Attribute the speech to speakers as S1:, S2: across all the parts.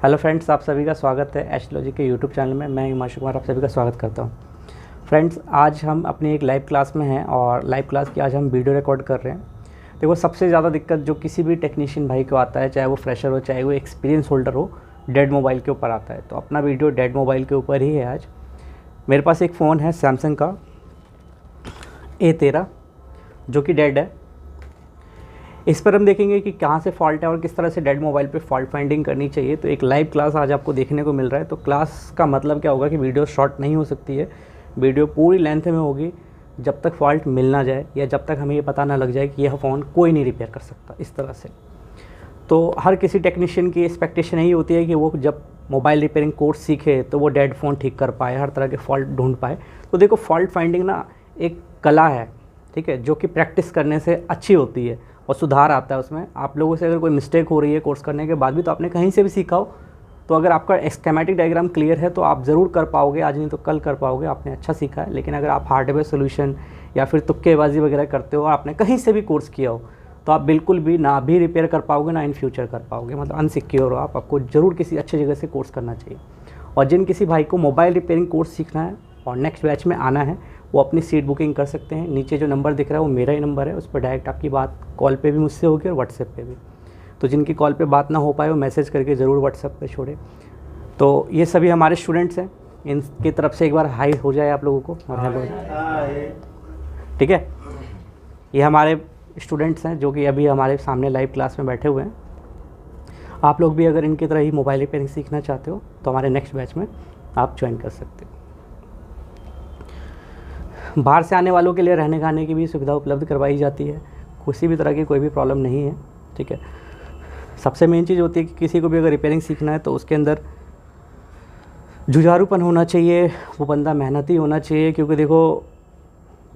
S1: Hello friends, आप सभी का स्वागत है एस्ट्रोलॉजी के यूट्यूब चैनल में। मैं हिमांशु कुमार आप सभी का स्वागत करता हूं। फ्रेंड्स, आज हम अपनी एक लाइव क्लास में हैं और लाइव क्लास की आज हम वीडियो रिकॉर्ड कर रहे हैं। देखो, सबसे ज़्यादा दिक्कत जो किसी भी टेक्नीशियन भाई को आता है, चाहे वो फ्रेशर हो चाहे वो एक्सपीरियंस होल्डर हो, डेड मोबाइल के ऊपर आता है। तो अपना वीडियो डेड मोबाइल के ऊपर ही है। आज मेरे पास एक फ़ोन है सैमसंग का A13 जो कि डेड है। इस पर हम देखेंगे कि कहाँ से फॉल्ट है और किस तरह से डेड मोबाइल पे फॉल्ट फाइंडिंग करनी चाहिए। तो एक लाइव क्लास आज आपको देखने को मिल रहा है। तो क्लास का मतलब क्या होगा कि वीडियो शॉर्ट नहीं हो सकती है, वीडियो पूरी लेंथ में होगी जब तक फॉल्ट मिल ना जाए या जब तक हमें ये पता ना लग जाए कि यह फ़ोन कोई नहीं रिपेयर कर सकता। इस तरह से तो हर किसी टेक्नीशियन की एक्सपेक्टेशन यही होती है कि वो जब मोबाइल रिपेयरिंग कोर्स सीखे तो वो डेड फ़ोन ठीक कर पाए, हर तरह के फॉल्ट ढूंढ पाए। तो देखो, फॉल्ट फाइंडिंग ना एक कला है, ठीक है, जो कि प्रैक्टिस करने से अच्छी होती है और सुधार आता है उसमें। आप लोगों से अगर कोई मिस्टेक हो रही है कोर्स करने के बाद भी, तो आपने कहीं से भी सीखा हो, तो अगर आपका स्कीमेटिक डायग्राम क्लियर है तो आप ज़रूर कर पाओगे। आज नहीं तो कल कर पाओगे, आपने अच्छा सीखा है। लेकिन अगर आप हार्डवेयर सोल्यूशन या फिर तुक्केबाजी वगैरह करते हो, आपने कहीं से भी कोर्स किया हो, तो आप बिल्कुल भी ना भी रिपेयर कर पाओगे ना इन फ्यूचर कर पाओगे। मतलब अनसिक्योर हो आप। आपको ज़रूर किसी अच्छी जगह से कोर्स करना चाहिए। और जिन किसी भाई को मोबाइल रिपेयरिंग कोर्स सीखना है और नेक्स्ट बैच में आना है, वो अपनी सीट बुकिंग कर सकते हैं। नीचे जो नंबर दिख रहा है वो मेरा ही नंबर है, उस पर डायरेक्ट आपकी बात कॉल पे भी मुझसे होगी और व्हाट्सएप पे भी। तो जिनकी कॉल पे बात ना हो पाए वो मैसेज करके ज़रूर व्हाट्सएप पे छोड़े। तो ये सभी हमारे स्टूडेंट्स हैं, इनकी तरफ से एक बार हाई हो जाए आप लोगों को और हेलो, ठीक है। ये हमारे स्टूडेंट्स हैं जो कि अभी हमारे सामने लाइव क्लास में बैठे हुए हैं। आप लोग भी अगर इनकी तरह ही मोबाइल रिपेयरिंग सीखना चाहते हो तो हमारे नेक्स्ट बैच में आप ज्वाइन कर सकते हो। बाहर से आने वालों के लिए रहने खाने की भी सुविधा उपलब्ध करवाई जाती है। किसी भी तरह की कोई भी प्रॉब्लम नहीं है, ठीक है। सबसे मेन चीज़ होती है कि किसी को भी अगर रिपेयरिंग सीखना है तो उसके अंदर जुझारूपन होना चाहिए, वो बंदा मेहनती होना चाहिए। क्योंकि देखो,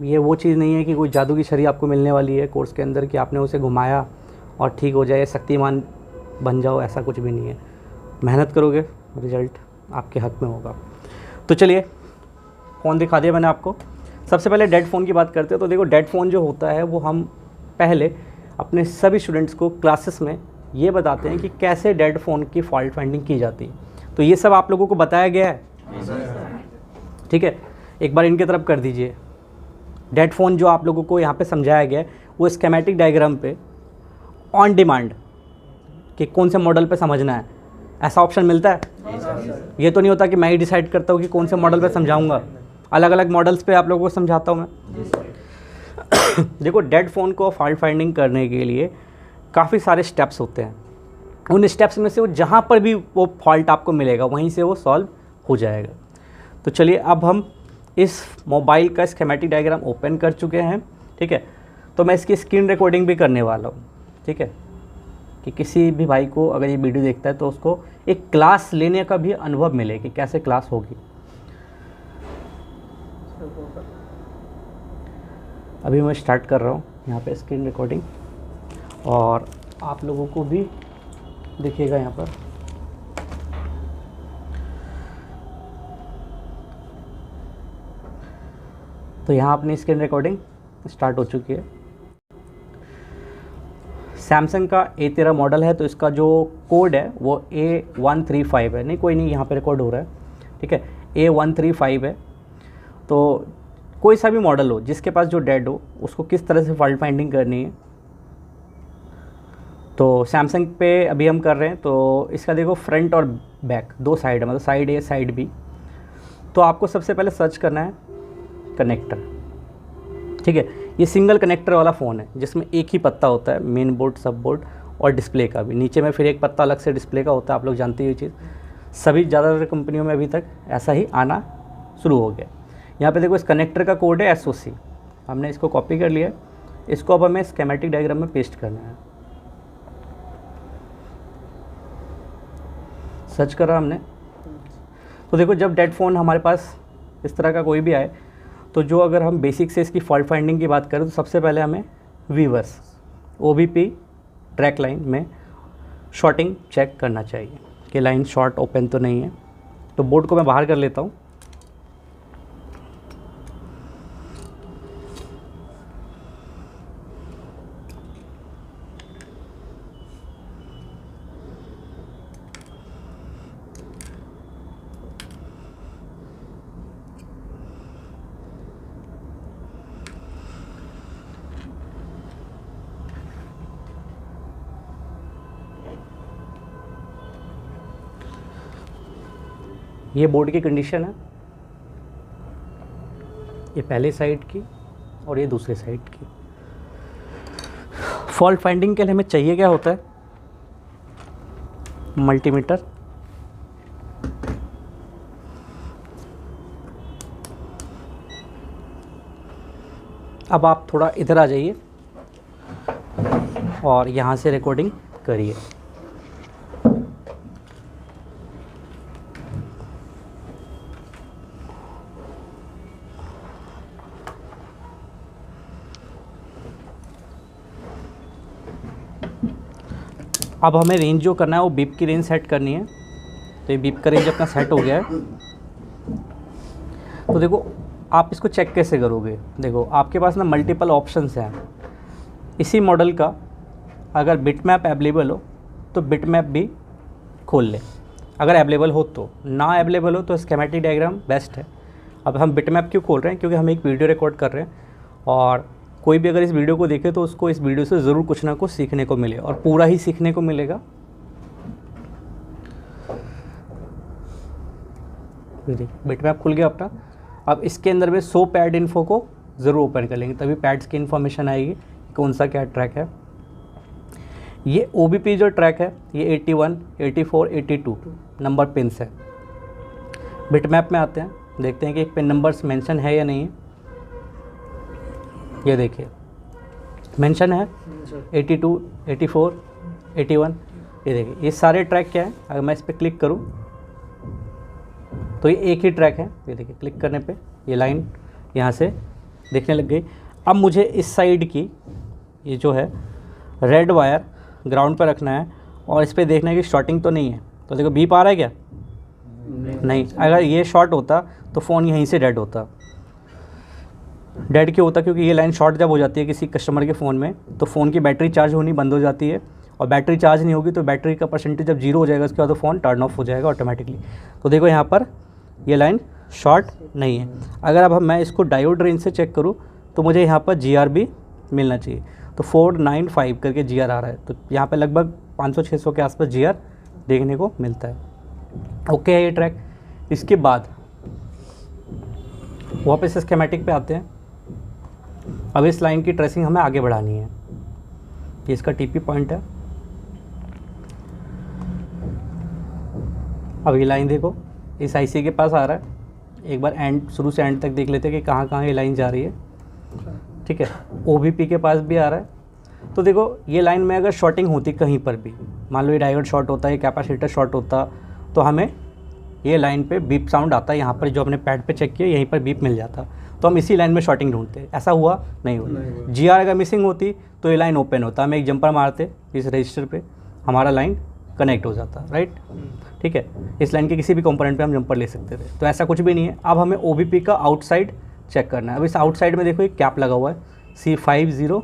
S1: ये वो चीज़ नहीं है कि कोई जादू की छड़ी आपको मिलने वाली है कोर्स के अंदर कि आपने उसे घुमाया और ठीक हो जाए, शक्तिमान बन जाओ, ऐसा कुछ भी नहीं है। मेहनत करोगे, रिजल्ट आपके हक में होगा। तो चलिए, फ़ोन दिखा दिया मैंने आपको। सबसे पहले डेड फ़ोन की बात करते हैं। तो देखो, डेड फ़ोन जो होता है वो हम पहले अपने सभी स्टूडेंट्स को क्लासेस में ये बताते हैं कि कैसे डेड फ़ोन की फॉल्ट फाइंडिंग की जाती है। तो ये सब आप लोगों को बताया गया है, ठीक है। एक बार इनकी तरफ कर दीजिए। डेड फ़ोन जो आप लोगों को यहाँ पे समझाया गया है वो स्कीमेटिक डायग्राम पे ऑन डिमांड कि कौन से मॉडल पे समझना है, ऐसा ऑप्शन मिलता है। ये तो नहीं होता कि मैं ही डिसाइड करता हूँ कि कौन से मॉडल पे समझाऊंगा। अलग अलग मॉडल्स पे आप लोगों को समझाता हूँ मैं। देखो, डेड फ़ोन को फॉल्ट फाइंडिंग करने के लिए काफ़ी सारे स्टेप्स होते हैं। उन स्टेप्स में से वो जहाँ पर भी वो फॉल्ट आपको मिलेगा वहीं से वो सॉल्व हो जाएगा। तो चलिए, अब हम इस मोबाइल का स्कीमेटिक डायग्राम ओपन कर चुके हैं, ठीक है। तो मैं इसकी स्क्रीन रिकॉर्डिंग भी करने वाला हूँ, ठीक है, कि किसी भी भाई को अगर ये वीडियो देखता है तो उसको एक क्लास लेने का भी अनुभव मिले कि कैसे क्लास होगी। अभी मैं स्टार्ट कर रहा हूँ यहाँ पे स्क्रीन रिकॉर्डिंग और आप लोगों को भी दिखेगा यहाँ पर। तो यहाँ अपनी स्क्रीन रिकॉर्डिंग स्टार्ट हो चुकी है। सैमसंग का A13 मॉडल है, तो इसका जो कोड है वो A135 है। नहीं, कोई नहीं, यहाँ पे रिकॉर्ड हो रहा है, ठीक है। A135 है। तो कोई सा भी मॉडल हो जिसके पास जो डेड हो, उसको किस तरह से फॉल्ट फाइंडिंग करनी है, तो सैमसंग पे अभी हम कर रहे हैं। तो इसका देखो, फ्रंट और बैक दो साइड है, मतलब साइड A साइड B। तो आपको सबसे पहले सर्च करना है कनेक्टर, ठीक है। ये सिंगल कनेक्टर वाला फ़ोन है जिसमें एक ही पत्ता होता है, मेन बोर्ड, सब बोर्ड और डिस्प्ले का भी। नीचे में फिर एक पत्ता अलग से डिस्प्ले का होता है। आप लोग जानते ही ये चीज़, सभी ज़्यादातर कंपनियों में अभी तक ऐसा ही आना शुरू हो गया। यहाँ पे देखो, इस कनेक्टर का कोड है SOC। हमने इसको कॉपी कर लिया। इसको अब हमें स्कीमेटिक डायग्राम में पेस्ट करना है। सर्च करा हमने। तो देखो, जब डेड फ़ोन हमारे पास इस तरह का कोई भी आए, तो जो अगर हम बेसिक से इसकी फॉल्ट फाइंडिंग की बात करें तो सबसे पहले हमें वीवर्स OBP ट्रैक लाइन में शॉर्टिंग चेक करना चाहिए कि लाइन शॉर्ट ओपन तो नहीं है। तो बोर्ड को मैं बाहर कर लेता हूँ। ये बोर्ड की कंडीशन है, ये पहले साइड की और ये दूसरे साइड की। फॉल्ट फाइंडिंग के लिए हमें चाहिए क्या होता है, मल्टीमीटर, अब आप थोड़ा इधर आ जाइए और यहाँ से रिकॉर्डिंग करिए। अब हमें रेंज जो करना है वो बीप की रेंज सेट करनी है। तो ये बीप का रेंज अपना सेट हो गया है। तो देखो आप इसको चेक कैसे करोगे, देखो आपके पास ना मल्टीपल ऑप्शंस हैं। इसी मॉडल का अगर बिटमैप अवेलेबल हो तो बिटमैप भी खोल लें, अगर अवेलेबल हो तो। ना अवेलेबल हो तो स्कीमेटिक डायग्राम बेस्ट है। अब हम बिटमैप क्यों खोल रहे हैं, क्योंकि हम एक वीडियो रिकॉर्ड कर रहे हैं और कोई भी अगर इस वीडियो को देखे तो उसको इस वीडियो से ज़रूर कुछ ना कुछ सीखने को मिले, और पूरा ही सीखने को मिलेगा। बिटमैप खुल गया अपना। अब इसके अंदर में 100 पैड इन्फो को ज़रूर ओपन कर लेंगे, तभी पैड्स की इन्फॉर्मेशन आएगी कौन सा क्या ट्रैक है। ये OBP जो ट्रैक है ये 81, 84, 82 नंबर पिन्स है। बिटमैप में आते हैं, देखते हैं कि पिन नंबर्स मेंशन है या नहीं है। ये देखिए मेंशन है 82, 84, 81। ये देखिए ये सारे ट्रैक क्या है, अगर मैं इस पर क्लिक करूँ तो ये एक ही ट्रैक है। ये देखिए क्लिक करने पे ये लाइन यहाँ से दिखने लग गई। अब मुझे इस साइड की ये जो है रेड वायर ग्राउंड पर रखना है और इस पर देखना है कि शॉर्टिंग तो नहीं है। तो देखो बीप आ रहा है क्या, नहीं। अगर ये शॉर्ट होता तो फ़ोन यहीं से डेड होता। डेड क्यों होता, क्योंकि ये लाइन शॉर्ट जब हो जाती है किसी कस्टमर के फ़ोन में तो फ़ोन की बैटरी चार्ज होनी बंद हो जाती है, और बैटरी चार्ज नहीं होगी तो बैटरी का परसेंटेज जब 0 हो जाएगा उसके बाद तो फ़ोन टर्न ऑफ हो जाएगा ऑटोमेटिकली। तो देखो यहाँ पर ये लाइन शॉर्ट नहीं है। अगर अब मैं इसको डायोड रेंज से चेक करूँ तो मुझे यहाँ पर GR भी मिलना चाहिए। तो 495 करके GR आ रहा है, तो यहाँ पे लगभग 500-600 के आसपास GR देखने को मिलता है। ओके है ये ट्रैक। इसके बाद वापस स्कीमेटिक पे आते हैं। अब इस लाइन की ट्रेसिंग हमें आगे बढ़ानी है। ये इसका TP पॉइंट है। अब ये लाइन देखो इस IC के पास आ रहा है। एक बार एंड शुरू से एंड तक देख लेते हैं कि कहाँ कहाँ ये लाइन जा रही है। ठीक है, OBP के पास भी आ रहा है। तो देखो ये लाइन में अगर शॉर्टिंग होती कहीं पर भी, मान लो ये डायोड शॉर्ट होता है, कैपेसिटर शॉर्ट होता, तो हमें ये लाइन पे बीप साउंड आता है। यहाँ पर जो हमने पैड पे चेक किया यहीं पर बीप मिल जाता, तो हम इसी लाइन में शॉर्टिंग ढूंढते। ऐसा हुआ नहीं हुआ। GR अगर मिसिंग होती तो ये लाइन ओपन होता, हम एक जंपर मारते इस रजिस्टर पे, हमारा लाइन कनेक्ट हो जाता, राइट। ठीक है, इस लाइन के किसी भी कंपोनेंट पे हम जंपर ले सकते थे। तो ऐसा कुछ भी नहीं है। अब हमें OBP का आउटसाइड चेक करना है। अब इस आउटसाइड में देखो एक कैप लगा हुआ है C50,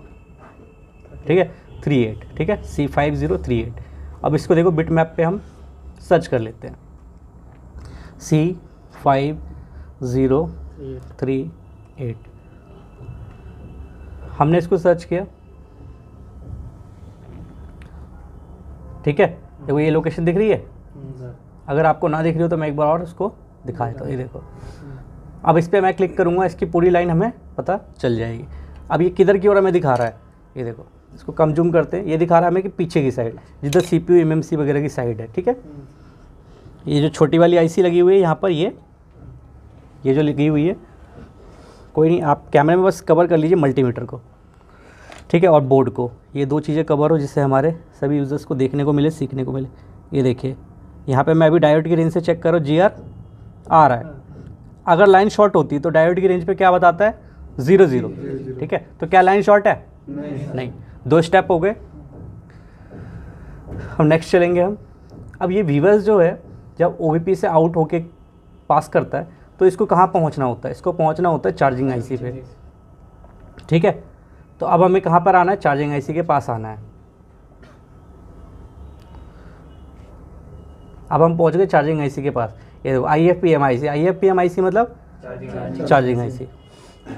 S1: ठीक है 38, ठीक है C5038। अब इसको देखो बिटमैप पे हम सर्च कर लेते हैं C5038। हमने इसको सर्च किया, ठीक है। देखो ये लोकेशन दिख रही है। अगर आपको ना दिख रही हो तो मैं एक बार और उसको दिखा देता हूँ। ये देखो अब इस पर मैं क्लिक करूँगा, इसकी पूरी लाइन हमें पता चल जाएगी। अब ये किधर की ओर हमें दिखा रहा है, ये देखो इसको कम जूम करते हैं। ये दिखा रहा है हमें कि पीछे की साइड, जिधर CPU MMC वगैरह की साइड है, ठीक है। ये जो छोटी वाली IC लगी हुई है यहाँ पर, ये जो लगी हुई है, कोई नहीं, आप कैमरे में बस कवर कर लीजिए मल्टीमीटर को, ठीक है, और बोर्ड को। ये दो चीज़ें कवर हो जिससे हमारे सभी यूज़र्स को देखने को मिले, सीखने को मिले। ये देखिए यहाँ पे मैं अभी डायोड की रेंज से चेक करो, GR आ रहा है। अगर लाइन शॉर्ट होती तो डायोड की रेंज पे क्या बताता है, 0, ठीक है। तो क्या लाइन शॉर्ट है, नहीं। 2 स्टेप हो गए। हम नेक्स्ट चलेंगे हम। अब ये व्यूअर्स जो है जब OBP से आउट होके पास करता है तो इसको कहाँ पहुँचना होता है, इसको पहुँचना होता है चार्जिंग IC पे, ठीक है। तो अब हमें कहाँ पर आना है, चार्जिंग IC के पास आना है। अब हम पहुँच गए चार्जिंग IC के पास। ये देखो IFPM IC मतलब चार्जिंग IC। ये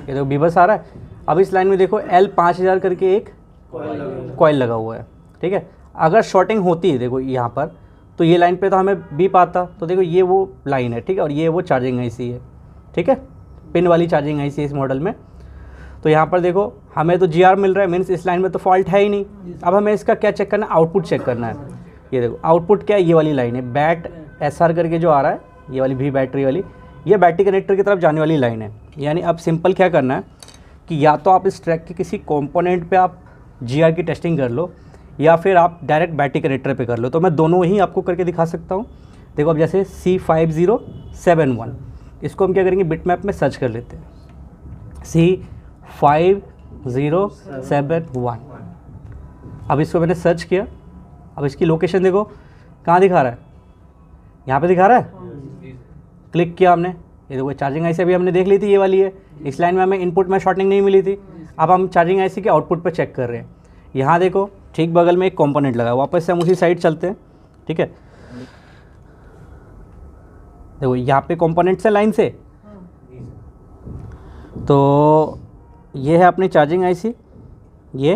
S1: देखो बीबस आ रहा है। अब इस लाइन में देखो L5000 करके एक कॉइल लगा हुआ है, ठीक है। अगर शॉर्टिंग होती है देखो यहाँ पर, तो ये लाइन पे तो हमें बीप आता, तो देखो ये वो लाइन है, ठीक है, और ये वो चार्जिंग आईसी है, ठीक है, पिन वाली चार्जिंग आईसी है इस मॉडल में। तो यहाँ पर देखो हमें तो GR मिल रहा है, मीन्स इस लाइन में तो फॉल्ट है ही नहीं। अब हमें इसका क्या चेक करना है, आउटपुट चेक करना है। ये देखो आउटपुट क्या है, ये वाली लाइन है, बैट SR करके जो आ रहा है, ये वाली V बैटरी वाली, ये बैटरी कनेक्टर की तरफ जाने वाली लाइन है। यानी अब सिंपल क्या करना है कि या तो आप इस ट्रैक के किसी कंपोनेंट पे आप GR की टेस्टिंग कर लो, या फिर आप डायरेक्ट बैटरी कनेक्टर पे कर लो। तो मैं दोनों ही आपको करके दिखा सकता हूँ। देखो अब जैसे C5071, इसको हम क्या करेंगे, बिटमैप में सर्च कर लेते हैं, C5071। अब इसको मैंने सर्च किया, अब इसकी लोकेशन देखो कहाँ दिखा रहा है, यहाँ पे दिखा रहा है। क्लिक किया हमने, ये देखो चार्जिंग आईसी अभी हमने देख ली थी, ये वाली है। इस लाइन में हमें इनपुट में शॉर्टनिंग नहीं मिली थी। अब हम चार्जिंग आईसी के आउटपुट पे चेक कर रहे हैं। यहाँ देखो ठीक बगल में एक कंपोनेंट लगा है, वापस से हम उसी साइड चलते हैं, ठीक है। देखो यहाँ पे कंपोनेंट से लाइन से, तो ये है अपनी चार्जिंग आईसी, ये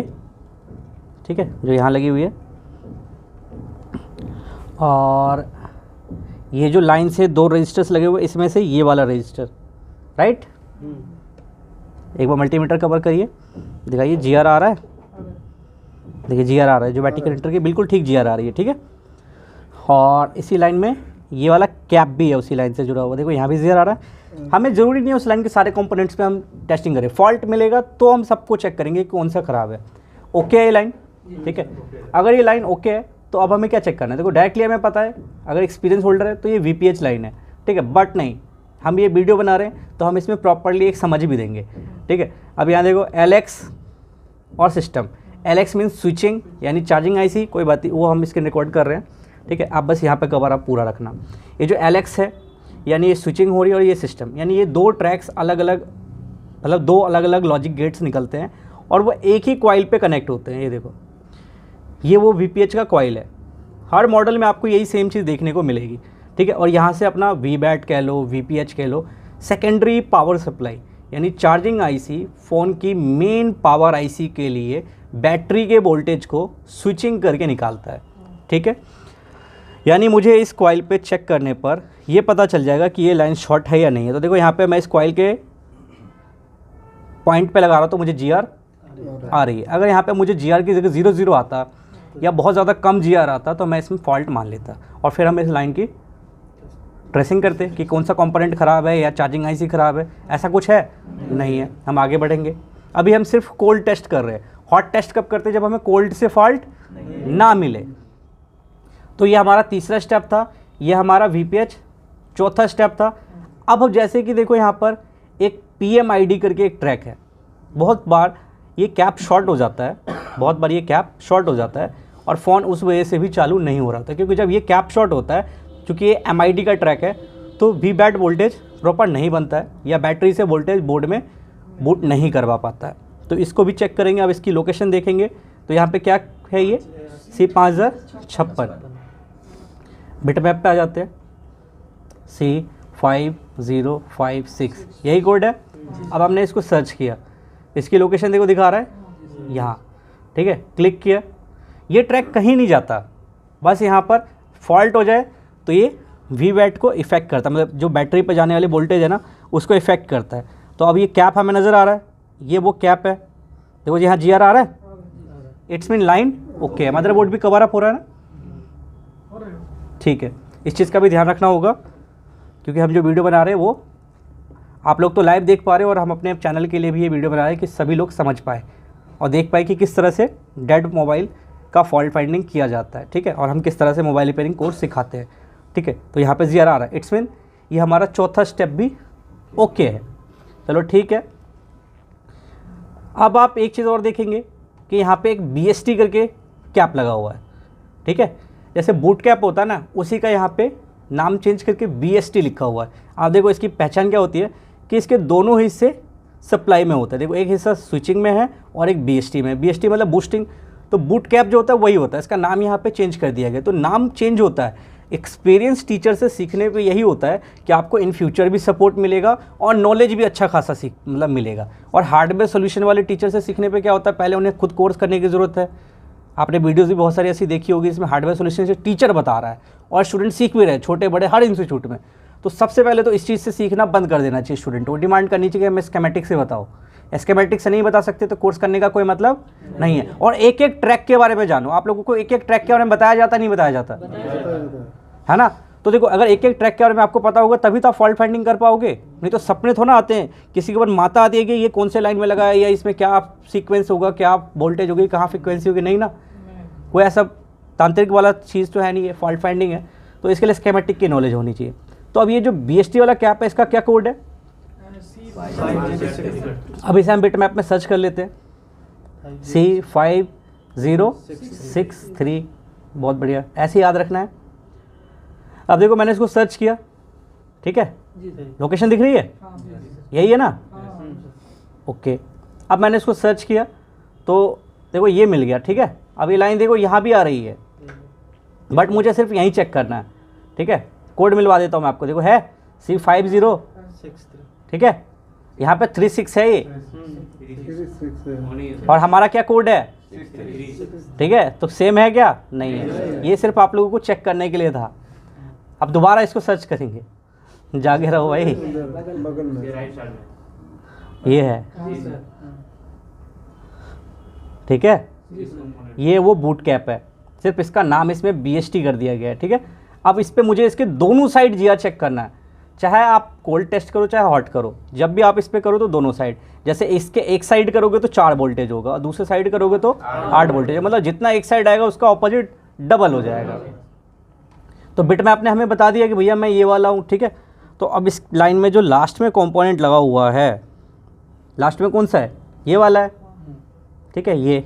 S1: ठीक है, जो यहाँ लगी हुई है। और ये जो लाइन से 2 रजिस्टर्स लगे हुए, इसमें से ये वाला रजिस्टर, राइट। एक बार मल्टीमीटर कवर करिए, दिखाइए GR आ रहा है, देखिए GR आ रहा है, जो बैटरी कनेक्टर की बिल्कुल ठीक GR आ रही है, ठीक है। और इसी लाइन में ये वाला कैप भी है उसी लाइन से जुड़ा हुआ, देखो यहाँ भी GR आ रहा है। हमें ज़रूरी नहीं है उस लाइन के सारे कंपोनेंट्स पे हम टेस्टिंग करें, फॉल्ट मिलेगा तो हम सबको चेक करेंगे कौन सा ख़राब है। ओके है ये लाइन, ठीक है। अगर ये लाइन ओके है तो अब हमें क्या चेक करना है, देखो डायरेक्टली हमें पता है अगर एक्सपीरियंस होल्डर है तो ये VPH लाइन है, ठीक है। बट नहीं, हम ये वीडियो बना रहे हैं तो हम इसमें प्रॉपरली एक समझ भी देंगे, ठीक है। अब यहाँ देखो LX और सिस्टम, LX मीन्स स्विचिंग यानी चार्जिंग आईसी, कोई बात नहीं, वो हम इसके रिकॉर्ड कर रहे हैं, ठीक है। आप बस यहाँ पे कवर आप पूरा रखना। ये जो LX है यानी ये स्विचिंग हो रही है, और ये सिस्टम यानी ये 2 ट्रैक्स अलग अलग, मतलब 2 अलग अलग लॉजिक गेट्स निकलते हैं और वो एक ही कॉइल पे कनेक्ट होते हैं। ये देखो ये वो VPH का कॉइल है, हर मॉडल में आपको यही सेम चीज़ देखने को मिलेगी, ठीक है। और यहाँ से अपना VBAT कह लो, VPH कह लो, सेकेंडरी पावर सप्लाई यानी चार्जिंग आईसी फ़ोन की मेन पावर आईसी के लिए बैटरी के वोल्टेज को स्विचिंग करके निकालता है, ठीक है। यानी मुझे इस कॉइल पे चेक करने पर ये पता चल जाएगा कि ये लाइन शॉर्ट है या नहीं है। तो देखो यहाँ पे मैं इस कॉइल के पॉइंट पे लगा रहा हूँ तो मुझे GR आ रही है। अगर यहाँ पे मुझे GR की जगह 00 आता या बहुत ज़्यादा कम GR आता तो मैं इसमें फॉल्ट मान लेता, और फिर हम इस लाइन की ट्रेसिंग करते कि कौन सा कंपोनेंट ख़राब है या चार्जिंग आईसी ख़राब है। ऐसा कुछ है नहीं है, हम आगे बढ़ेंगे। अभी हम सिर्फ कोल्ड टेस्ट कर रहे हैं। हॉट टेस्ट कब करते हैं, जब हमें कोल्ड से फॉल्ट ना मिले। तो ये हमारा तीसरा स्टेप था, ये हमारा VPH चौथा स्टेप था। अब जैसे कि देखो यहाँ पर एक PMID करके एक ट्रैक है, बहुत बार ये कैप शॉर्ट हो जाता है, बहुत बार ये कैप शॉर्ट हो जाता है और फ़ोन उस वजह से भी चालू नहीं हो रहा था, क्योंकि जब ये कैप शॉर्ट होता है, चूँकि ये MID का ट्रैक है, तो VBAT वोल्टेज प्रॉपर नहीं बनता है या बैटरी से वोल्टेज बोर्ड में बूट नहीं करवा पाता है। तो इसको भी चेक करेंगे। अब इसकी लोकेशन देखेंगे तो यहाँ पे क्या है, ये C5056 बिटमैप पे आ जाते हैं, C5056 यही कोड है। अब हमने इसको सर्च किया, इसकी लोकेशन देखो दिखा रहा है यहाँ, ठीक है। क्लिक किया, ये ट्रैक कहीं नहीं जाता, बस यहाँ पर फॉल्ट हो जाए तो ये VBAT को इफ़ेक्ट करता है, मतलब जो बैटरी पे जाने वाली वोल्टेज है ना उसको इफ़ेक्ट करता है। तो अब ये कैप हमें नज़र आ रहा है, ये वो कैप है, देखो यहाँ GR आ रहा है, इट्स मीन लाइन ओके है। मदरबोर्ड भी कवर अप हो रहा है ना, ठीक है। इस चीज़ का भी ध्यान रखना होगा, क्योंकि हम जो वीडियो बना रहे हैं वो आप लोग तो लाइव देख पा रहे हो, और हम अपने चैनल के लिए भी ये वीडियो बना रहे हैं कि सभी लोग समझ पाए और देख पाए कि किस तरह से डेड मोबाइल का फॉल्ट फाइंडिंग किया जाता है, ठीक है। और हम किस तरह से मोबाइल रिपेयरिंग कोर्स सिखाते हैं, ठीक है। तो यहाँ पे GR आ रहा है, इट्स मीन ये हमारा चौथा स्टेप भी ओके है। चलो ठीक है। अब आप एक चीज़ और देखेंगे कि यहाँ पे एक BST करके कैप लगा हुआ है, ठीक है। जैसे बूट कैप होता है ना, उसी का यहाँ पे नाम चेंज करके BST लिखा हुआ है। आप देखो इसकी पहचान क्या होती है कि इसके दोनों हिस्से सप्लाई में होता है। देखो एक हिस्सा स्विचिंग में है और एक BST में। BST मतलब बूस्टिंग, तो बूट कैप जो होता है वही होता है। इसका नाम यहाँ पे चेंज कर दिया गया। तो नाम चेंज होता है, एक्सपीरियंस टीचर से सीखने पे यही होता है कि आपको इन फ्यूचर भी सपोर्ट मिलेगा और नॉलेज भी अच्छा खासा मिलेगा। और हार्डवेयर सोल्यूशन वाले टीचर से सीखने पे क्या होता है, पहले उन्हें खुद कोर्स करने की ज़रूरत है, आपने वीडियोस भी बहुत सारी ऐसी देखी होगी, इसमें हार्डवेयर सॉल्यूशन से टीचर बता रहा है और स्टूडेंट सीख भी रहे हैं, छोटे बड़े हर इंस्टीट्यूट में। तो सबसे पहले तो इस चीज़ से सीखना बंद कर देना चाहिए स्टूडेंट को, डिमांड करनी चाहिए कि हमें स्कीमेटिक से बताओ। स्कीमेटिक से नहीं बता सकते तो कोर्स करने का कोई मतलब नहीं है। और एक एक ट्रैक के बारे में जानो, आप लोगों को एक एक ट्रैक के बारे में बताया जाता नहीं बताया जाता है ना। तो देखो अगर एक एक ट्रैक के बारे में आपको पता होगा तभी तो आप फॉल्ट फाइंडिंग कर पाओगे, नहीं तो सपने थोड़ा आते हैं, किसी के ऊपर माता आती है कि ये कौन से लाइन में लगा है या इसमें क्या सीक्वेंस होगा, क्या वोल्टेज होगी, कहाँ फ्रिक्वेंसी होगी, नहीं ना, कोई ऐसा तांत्रिक वाला चीज़ तो है नहीं है, फॉल्ट फाइंडिंग है। तो इसके लिए स्कीमेटिक की नॉलेज होनी चाहिए। तो अब ये जो BST वाला कैप है इसका क्या कोड है, अब इसे हम बिटमैप में सर्च कर लेते हैं, C5063, बहुत बढ़िया, ऐसे याद रखना है। अब देखो मैंने इसको सर्च किया, ठीक है, लोकेशन दिख रही है, यही है ना, ओके। अब मैंने इसको सर्च किया तो देखो ये मिल गया, ठीक है। अब ये लाइन देखो यहाँ भी आ रही है, बट मुझे सिर्फ यहीं चेक करना है, ठीक है। कोड मिलवा देता हूँ मैं आपको, देखो है C50, ठीक है, यहाँ पे 36 है ये, और हमारा क्या कोड है, ठीक है। तो सेम है क्या, नहीं है, ये सिर्फ आप लोगों को चेक करने के लिए था। अब दोबारा इसको सर्च करेंगे, जागे रहो भाई, ये है, ठीक है, ये वो बूट कैप है, सिर्फ इसका नाम इसमें BST कर दिया गया है, ठीक है। अब इस पर मुझे इसके दोनों साइड GR चेक करना है, चाहे आप कोल्ड टेस्ट करो चाहे हॉट करो, जब भी आप इस पर करो तो दोनों साइड, जैसे इसके एक साइड करोगे तो 4 वोल्टेज होगा और दूसरे साइड करोगे तो 8 वोल्टेज, मतलब जितना एक साइड आएगा उसका ऑपोजिट डबल हो जाएगा। तो बिटमैप ने हमें बता दिया कि भैया मैं ये वाला हूँ, ठीक है। तो अब इस लाइन में जो लास्ट में कंपोनेंट लगा हुआ है, लास्ट में कौन सा है, ये वाला है, ठीक है, ये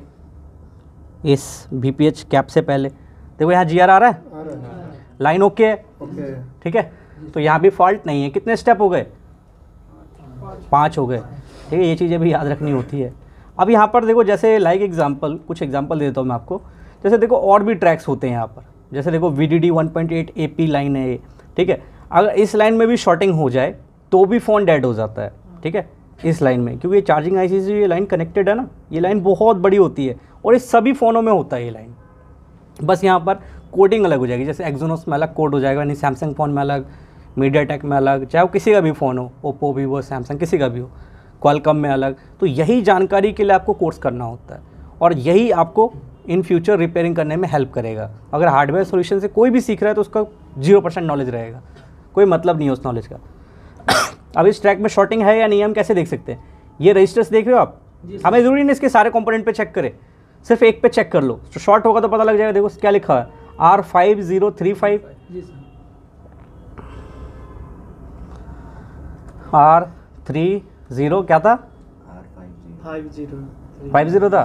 S1: इस VPH कैप से पहले देखो यहाँ GR आ रहा है, लाइन ओके है, ठीक है। तो यहाँ भी फॉल्ट नहीं है। कितने स्टेप हो गए, 5 हो गए, ठीक है। ये चीज़ें भी याद रखनी होती है। अब यहाँ पर देखो जैसे लाइक एग्जांपल, कुछ एग्जांपल देता हूँ मैं आपको। जैसे देखो और भी ट्रैक्स होते हैं यहाँ पर, जैसे देखो VDD 1.8 AP लाइन है ये, ठीक है। अगर इस लाइन में भी शॉर्टिंग हो जाए तो भी फ़ोन डेड हो जाता है, ठीक है, इस लाइन में, क्योंकि ये चार्जिंग IC से ये लाइन कनेक्टेड है ना, ये लाइन बहुत बड़ी होती है और इस सभी फ़ोनों में होता है ये लाइन। बस यहाँ पर कोडिंग अलग हो जाएगी, जैसे एक्सोनोस में अलग कोड हो जाएगा, नहीं सैमसंग फ़ोन में अलग, मीडियाटेक में अलग, चाहे वो किसी का भी फ़ोन हो, ओप्पो, वीवो, सैमसंग, किसी का भी हो, क्वालकॉम में अलग। तो यही जानकारी के लिए आपको कोर्स करना होता है और यही आपको इन फ्यूचर रिपेयरिंग करने में हेल्प करेगा। अगर हार्डवेयर सॉल्यूशन से कोई भी सीख रहा है तो उसका 0% नॉलेज रहेगा, कोई मतलब नहीं है उस नॉलेज का। अब इस ट्रैक में शॉर्टिंग है या नहीं हम कैसे देख सकते हैं, ये रजिस्टर्स देख रहे हो आप, हमें ज़रूरी नहीं इसके सारे कंपोनेंट पे चेक करें, सिर्फ एक पे चेक कर लो, तो शॉर्ट होगा तो पता लग जाएगा। देखो क्या लिखा है, R5035, R30 क्या था, 50 था,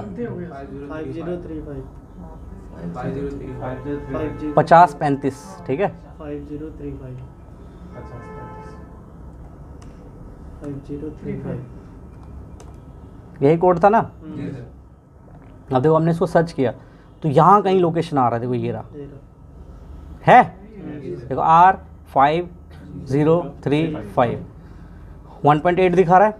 S1: 5035, ठीक है, 5035 यही कोड था ना। अब देखो हमने इसको सर्च किया तो यहाँ कहीं लोकेशन आ रहा है, देखो ये रहा है, देखो R5035 1.8 दिखा रहा है।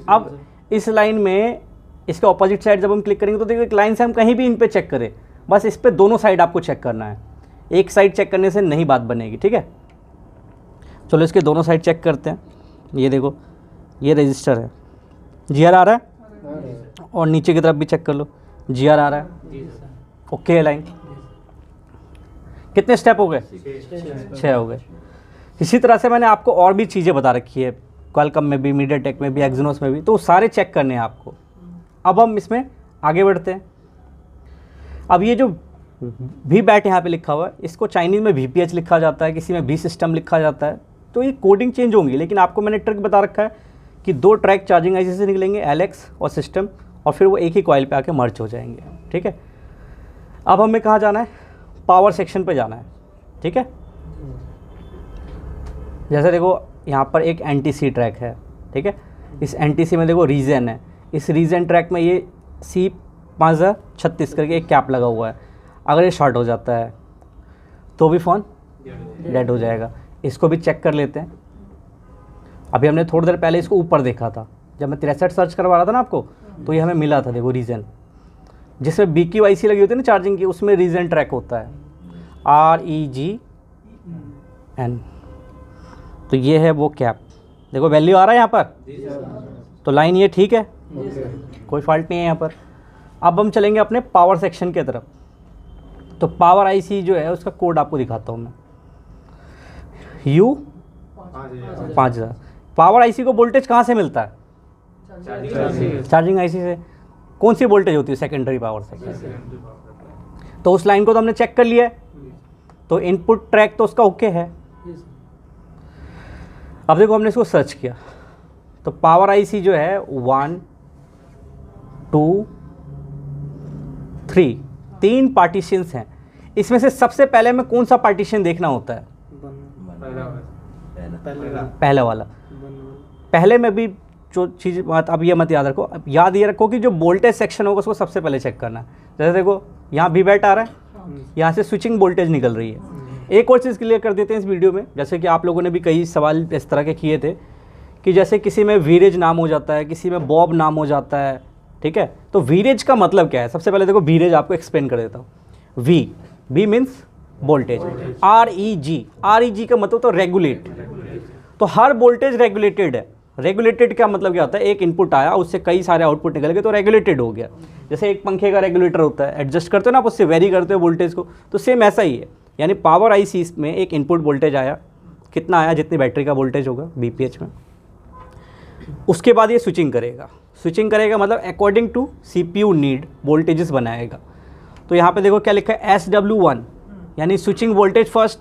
S1: अब इस लाइन में इसके ऑपोजिट साइड जब हम क्लिक करेंगे तो देखो एक लाइन से हम कहीं भी इन पे चेक करें, बस इस पे दोनों साइड आपको चेक करना है, एक साइड चेक करने से नहीं बात बनेगी, ठीक है। चलो इसके दोनों साइड चेक करते हैं। ये देखो ये रजिस्टर है, GR आ रहा है, और नीचे की तरफ भी चेक कर लो, GR आ रहा है, ओके है लाइन। कितने स्टेप हो गए, 6 हो गए। इसी तरह से मैंने आपको और भी चीज़ें बता रखी है, क्वालकॉम में भी, मीडियाटेक में भी, एक्सोनोस में भी, तो सारे चेक करने हैं आपको। अब हम इसमें आगे बढ़ते हैं। अब ये जो VBAT यहाँ पे लिखा हुआ है, इसको चाइनीज़ में VPH लिखा जाता है, किसी में V सिस्टम लिखा जाता है, तो ये कोडिंग चेंज होंगी, लेकिन आपको मैंने ट्रिक बता रखा है कि 2 ट्रैक चार्जिंग IC से निकलेंगे, LX और सिस्टम, और फिर वो एक ही कॉइल पे आके मर्ज हो जाएंगे, ठीक है। अब हमें कहाँ जाना है, पावर सेक्शन पे जाना है, ठीक है। जैसे देखो यहाँ पर एक NTC ट्रैक है, ठीक है, इस NTC में देखो रीजन है, इस रीजन ट्रैक में ये C5036 करके एक कैप लगा हुआ है। अगर ये शॉर्ट हो जाता है तो भी फ़ोन डेड हो जाएगा। इसको भी चेक कर लेते हैं। अभी हमने थोड़ी देर पहले इसको ऊपर देखा था, जब मैं 63 सर्च करवा रहा था ना आपको, तो ये हमें मिला था, देखो रीजन। जिसमें BQIC लगी होती है ना चार्जिंग की, उसमें रीजन ट्रैक होता है REGN। तो ये है वो कैप, देखो वैल्यू आ रहा है यहाँ पर, तो लाइन ये ठीक है, कोई फॉल्ट नहीं है यहाँ पर। अब हम चलेंगे अपने पावर सेक्शन की तरफ। तो पावर IC जो है उसका कोड आपको दिखाता हूँ मैं, U5000। पावर IC को वोल्टेज कहाँ से मिलता है? चार्जिंग IC से। कौन सी वोल्टेज होती है? सेकेंडरी पावर से। तो उस लाइन को तो हमने चेक कर लिया है, तो इनपुट ट्रैक तो उसका ओके है। अब देखो हमने इसको सर्च किया, तो पावर IC जो है 1 2 3 3 पार्टीशंस हैं। इसमें से सबसे पहले में कौन सा पार्टीशन देखना होता है? पहला वाला। पहले में भी जो चीज़ बात, अब ये मत याद रखो, अब याद ये रखो कि जो वोल्टेज सेक्शन होगा उसको सबसे पहले चेक करना है। जैसे देखो यहाँ VBAT आ रहा है, यहाँ से स्विचिंग वोल्टेज निकल रही है। एक और चीज़ क्लियर कर देते हैं इस वीडियो में, जैसे कि आप लोगों ने भी कई सवाल इस तरह के किए थे कि जैसे किसी में वीरेज नाम हो जाता है, किसी में बॉब नाम हो जाता है, ठीक है। तो वीरेज का मतलब क्या है? सबसे पहले देखो वीरेज आपको एक्सप्लेन कर देता हूँ। V मीन्स वोल्टेज, REG का मतलब तो रेगुलेट। तो हर वोल्टेज रेगुलेटेड है। रेगुलेटेड का मतलब क्या होता है? एक इनपुट आया, उससे कई सारे आउटपुट निकल गए, तो रेगुलेटेड हो गया। जैसे एक पंखे का रेगुलेटर होता है, एडजस्ट करते हो ना आप, उससे वेरी करते हो वोल्टेज को, तो सेम ऐसा ही है। यानी पावर IC में एक इनपुट वोल्टेज आया, कितना आया? जितनी बैटरी का वोल्टेज होगा BPH में। उसके बाद ये स्विचिंग करेगा। स्विचिंग करेगा मतलब according to CPU need voltages बनाएगा। तो यहाँ पे देखो क्या लिखा है, SW1 यानी स्विचिंग वोल्टेज फर्स्ट,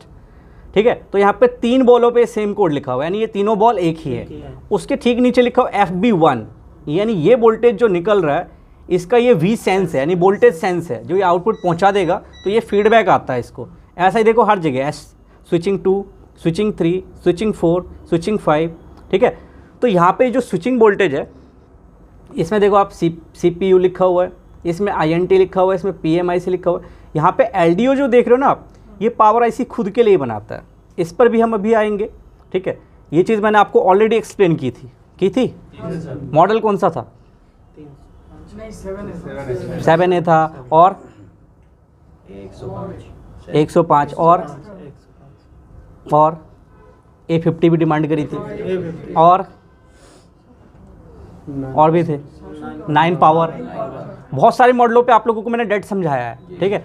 S1: ठीक है। तो यहाँ पे 3 बॉलों पे सेम कोड लिखा हुआ है, यानी ये तीनों बॉल एक ही है। उसके ठीक नीचे लिखा हुआ FB1, यानी ये वोल्टेज जो निकल रहा है इसका ये V सेंस है, यानी वोल्टेज सेंस है, जो ये आउटपुट पहुँचा देगा तो ये फीडबैक आता है इसको। ऐसा ही देखो हर जगह स्विचिंग 2, स्विचिंग 3, स्विचिंग 4, स्विचिंग 5, ठीक है। तो यहाँ पे जो स्विचिंग वोल्टेज है इसमें देखो आप CPU लिखा हुआ है, इसमें INT लिखा हुआ है, इसमें PMIC लिखा हुआ है। यहाँ पे LDO जो देख रहे हो ना आप, ये पावर IC खुद के लिए बनाता है। इस पर भी हम अभी आएंगे, ठीक है। ये चीज़ मैंने आपको ऑलरेडी एक्सप्लेन की थी। मॉडल कौन सा था? 7A था, और 105 और A50 भी डिमांड करी थी, और भी थे 9 पावर। बहुत सारे मॉडलों पे आप लोगों को मैंने डेड समझाया है, ठीक है।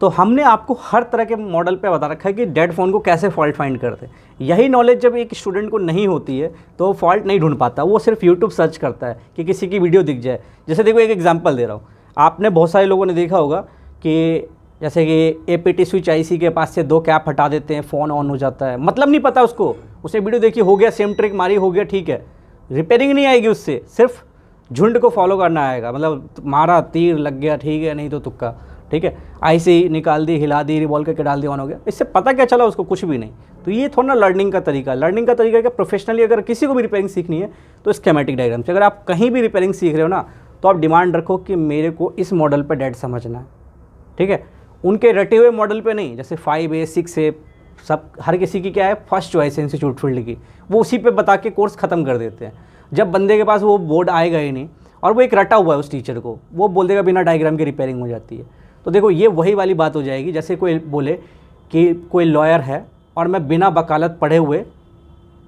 S1: तो हमने आपको हर तरह के मॉडल पे बता रखा है कि डेड फ़ोन को कैसे फॉल्ट फाइंड करते हैं। यही नॉलेज जब एक स्टूडेंट को नहीं होती है तो वो फॉल्ट नहीं ढूंढ पाता, वो सिर्फ यूट्यूब सर्च करता है कि किसी की वीडियो दिख जाए। जैसे देखो एक एग्जांपल दे रहा हूँ, आपने बहुत सारे लोगों ने देखा होगा कि जैसे कि APT स्विच IC के पास से 2 कैप हटा देते हैं, फ़ोन ऑन हो जाता है, मतलब नहीं पता उसको, उसने वीडियो देखी, हो गया, सेम ट्रिक मारी, हो गया, ठीक है। रिपेयरिंग नहीं आएगी उससे, सिर्फ झुंड को फॉलो करना आएगा, मतलब मारा, तीर लग गया, ठीक है, नहीं तो तुक्का, ठीक है। IC निकाल दी, हिला दी, रिवॉल्व करके डाल दी, ऑन हो गया। इससे पता क्या चला उसको? कुछ भी नहीं। तो ये थोड़ा ना लर्निंग का तरीका है कि प्रोफेशनली अगर किसी को भी रिपेयरिंग सीखनी है तो स्कीमेटिक डायग्राम से। अगर आप कहीं भी रिपेयरिंग सीख रहे हो ना, तो आप डिमांड रखो कि मेरे को इस मॉडल पर डेड समझना है, ठीक है। उनके रटे हुए मॉडल पे नहीं, जैसे 5A 6A सब हर किसी की क्या है फर्स्ट चॉइस है इंस्टीट्यूट फील्ड की, वो उसी पे बता के कोर्स ख़त्म कर देते हैं। जब बंदे के पास वो बोर्ड आएगा ही नहीं और वो एक रटा हुआ है उस टीचर को, वो बोल देगा बिना डायग्राम की रिपेयरिंग हो जाती है। तो देखो ये वही वाली बात हो जाएगी, जैसे कोई बोले कि कोई लॉयर है और मैं बिना वकालत पढ़े हुए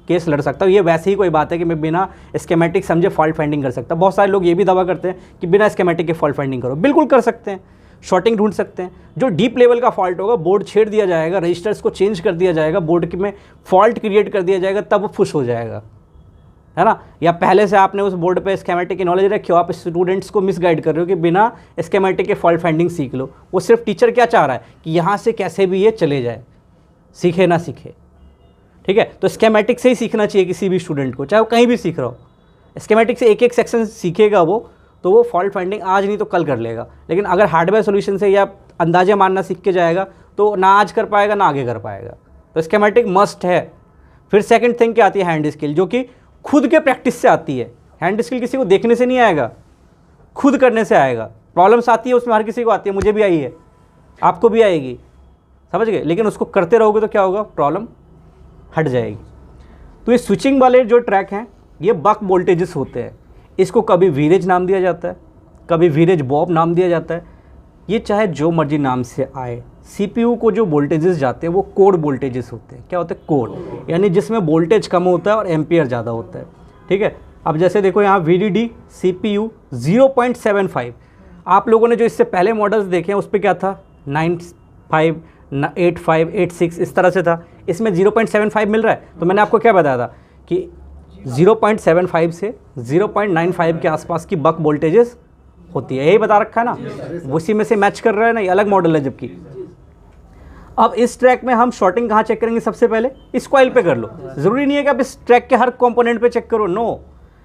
S1: केस लड़ सकता हूँ, ये वैसे ही कोई बात है कि मैं बिना स्कीमेटिक समझे फॉल्ट फाइंडिंग कर सकता। बहुत सारे लोग ये भी दावा करते हैं कि बिना स्कीमेटिक के फॉल्ट फाइंडिंग करो, बिल्कुल कर सकते हैं, शॉर्टिंग ढूंढ सकते हैं। जो डीप लेवल का फॉल्ट होगा, बोर्ड छेड़ दिया जाएगा, रजिस्टर्स को चेंज कर दिया जाएगा, बोर्ड में फॉल्ट क्रिएट कर दिया जाएगा, तब वो फुश हो जाएगा, है ना। या पहले से आपने उस बोर्ड पे स्कीमेटिक की नॉलेज रखी हो, आप स्टूडेंट्स को मिसगाइड कर रहे हो कि बिना स्कीमेटिक के फॉल्ट फाइंडिंग सीख लो। वो सिर्फ टीचर क्या चाह रहा है कि यहाँ से कैसे भी ये चले जाए, सीखे ना सीखे, ठीक है। तो स्कीमेटिक से ही सीखना चाहिए किसी भी स्टूडेंट को, चाहे वो कहीं भी सीख रहा हो। स्कीमेटिक से एक एक सेक्शन सीखेगा वो, तो वो फॉल्ट फाइंडिंग आज नहीं तो कल कर लेगा। लेकिन अगर हार्डवेयर सोल्यूशन से या अंदाजे मारना सीख के जाएगा तो ना आज कर पाएगा ना आगे कर पाएगा। तो स्कीमेटिक मस्ट है। फिर सेकंड थिंग क्या आती है, हैंड स्किल, जो कि खुद के प्रैक्टिस से आती है। हैंड स्किल किसी को देखने से नहीं आएगा, खुद करने से आएगा। प्रॉब्लम्स आती है उसमें, हर किसी को आती है, मुझे भी आई है, आपको भी आएगी, समझ गए। लेकिन उसको करते रहोगे तो क्या होगा, प्रॉब्लम हट जाएगी। तो ये स्विचिंग वाले जो ट्रैक हैं ये बक वोल्टेजेस होते हैं। इसको कभी वीरेज नाम दिया जाता है, कभी वीरेज बॉब नाम दिया जाता है, ये चाहे जो मर्जी नाम से आए, सीपीयू को जो वोल्टेजेस जाते हैं वो कोड वोल्टेजेस होते हैं। क्या होते हैं? कोड, यानी जिसमें वोल्टेज कम होता है और एम्पियर ज़्यादा होता है। ठीक है, अब जैसे देखो यहाँ VDD CPU 0.75, आप लोगों ने जो इससे पहले मॉडल्स देखे हैं उस पर क्या था, 95, 85, 86 इस तरह से था। इसमें 0.75 मिल रहा है। तो मैंने आपको क्या बताया था कि 0.75 से 0.95 के आसपास की बक वोल्टेजेस होती है, यही बता रखा है ना, उसी में से मैच कर रहा है ना, ये अलग मॉडल है जबकि। अब इस ट्रैक में हम शॉर्टिंग कहाँ चेक करेंगे? सबसे पहले इस कॉइल पे कर लो, ज़रूरी नहीं है कि आप इस ट्रैक के हर कंपोनेंट पे चेक करो, नो।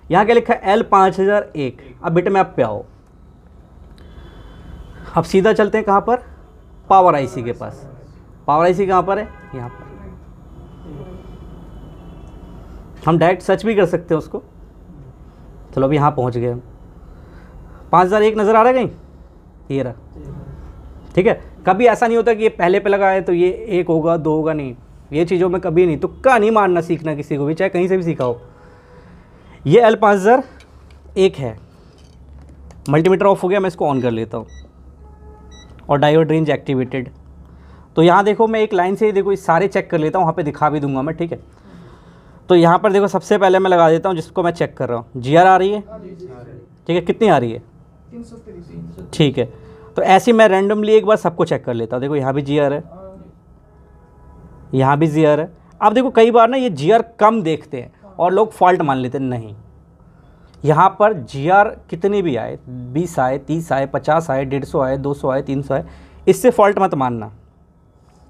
S1: यहाँ क्या लिखा है? L5001। अब बेटे मैं आप पे आओ, अब सीधा चलते हैं कहाँ पर? पावर आईसी के पास। पावर आईसी कहाँ पर है? यहाँ पर। हम डायरेक्ट सर्च भी कर सकते हैं उसको। चलो अब यहाँ पहुँच गए हम। 5001 नज़र आ रहा है कहीं? ये रहा। ठीक है, कभी ऐसा नहीं होता कि ये पहले पे लगा है तो ये 1 होगा 2 होगा, नहीं, ये चीज़ों में कभी नहीं, तुक्का नहीं मारना सीखना किसी को भी, चाहे कहीं से भी सीखा हो। ये L5001 है। मल्टीमीटर ऑफ हो गया, मैं इसको ऑन कर लेता हूँ और डायोड रेंज एक्टिवेटेड। तो यहाँ देखो मैं एक लाइन से ही देखो सारे चेक कर लेता हूँ, वहाँ पे दिखा भी दूंगा मैं। ठीक है, तो यहाँ पर देखो सबसे पहले मैं लगा देता हूँ जिसको मैं चेक कर रहा हूँ। GR आ रही है? ठीक है, कितनी आ रही है? 330। ठीक है, तो ऐसे मैं रैंडमली एक बार सबको चेक कर लेता हूँ। देखो यहाँ भी GR है, यहाँ भी GR है। अब देखो कई बार ना ये GR कम देखते हैं और लोग फॉल्ट मान लेते हैं, नहीं, यहाँ पर GR कितने भी आए, 20 आए, 30 आए, 50 आए, 150 आए, 200 आए, 300 आए, इससे फॉल्ट मत मानना,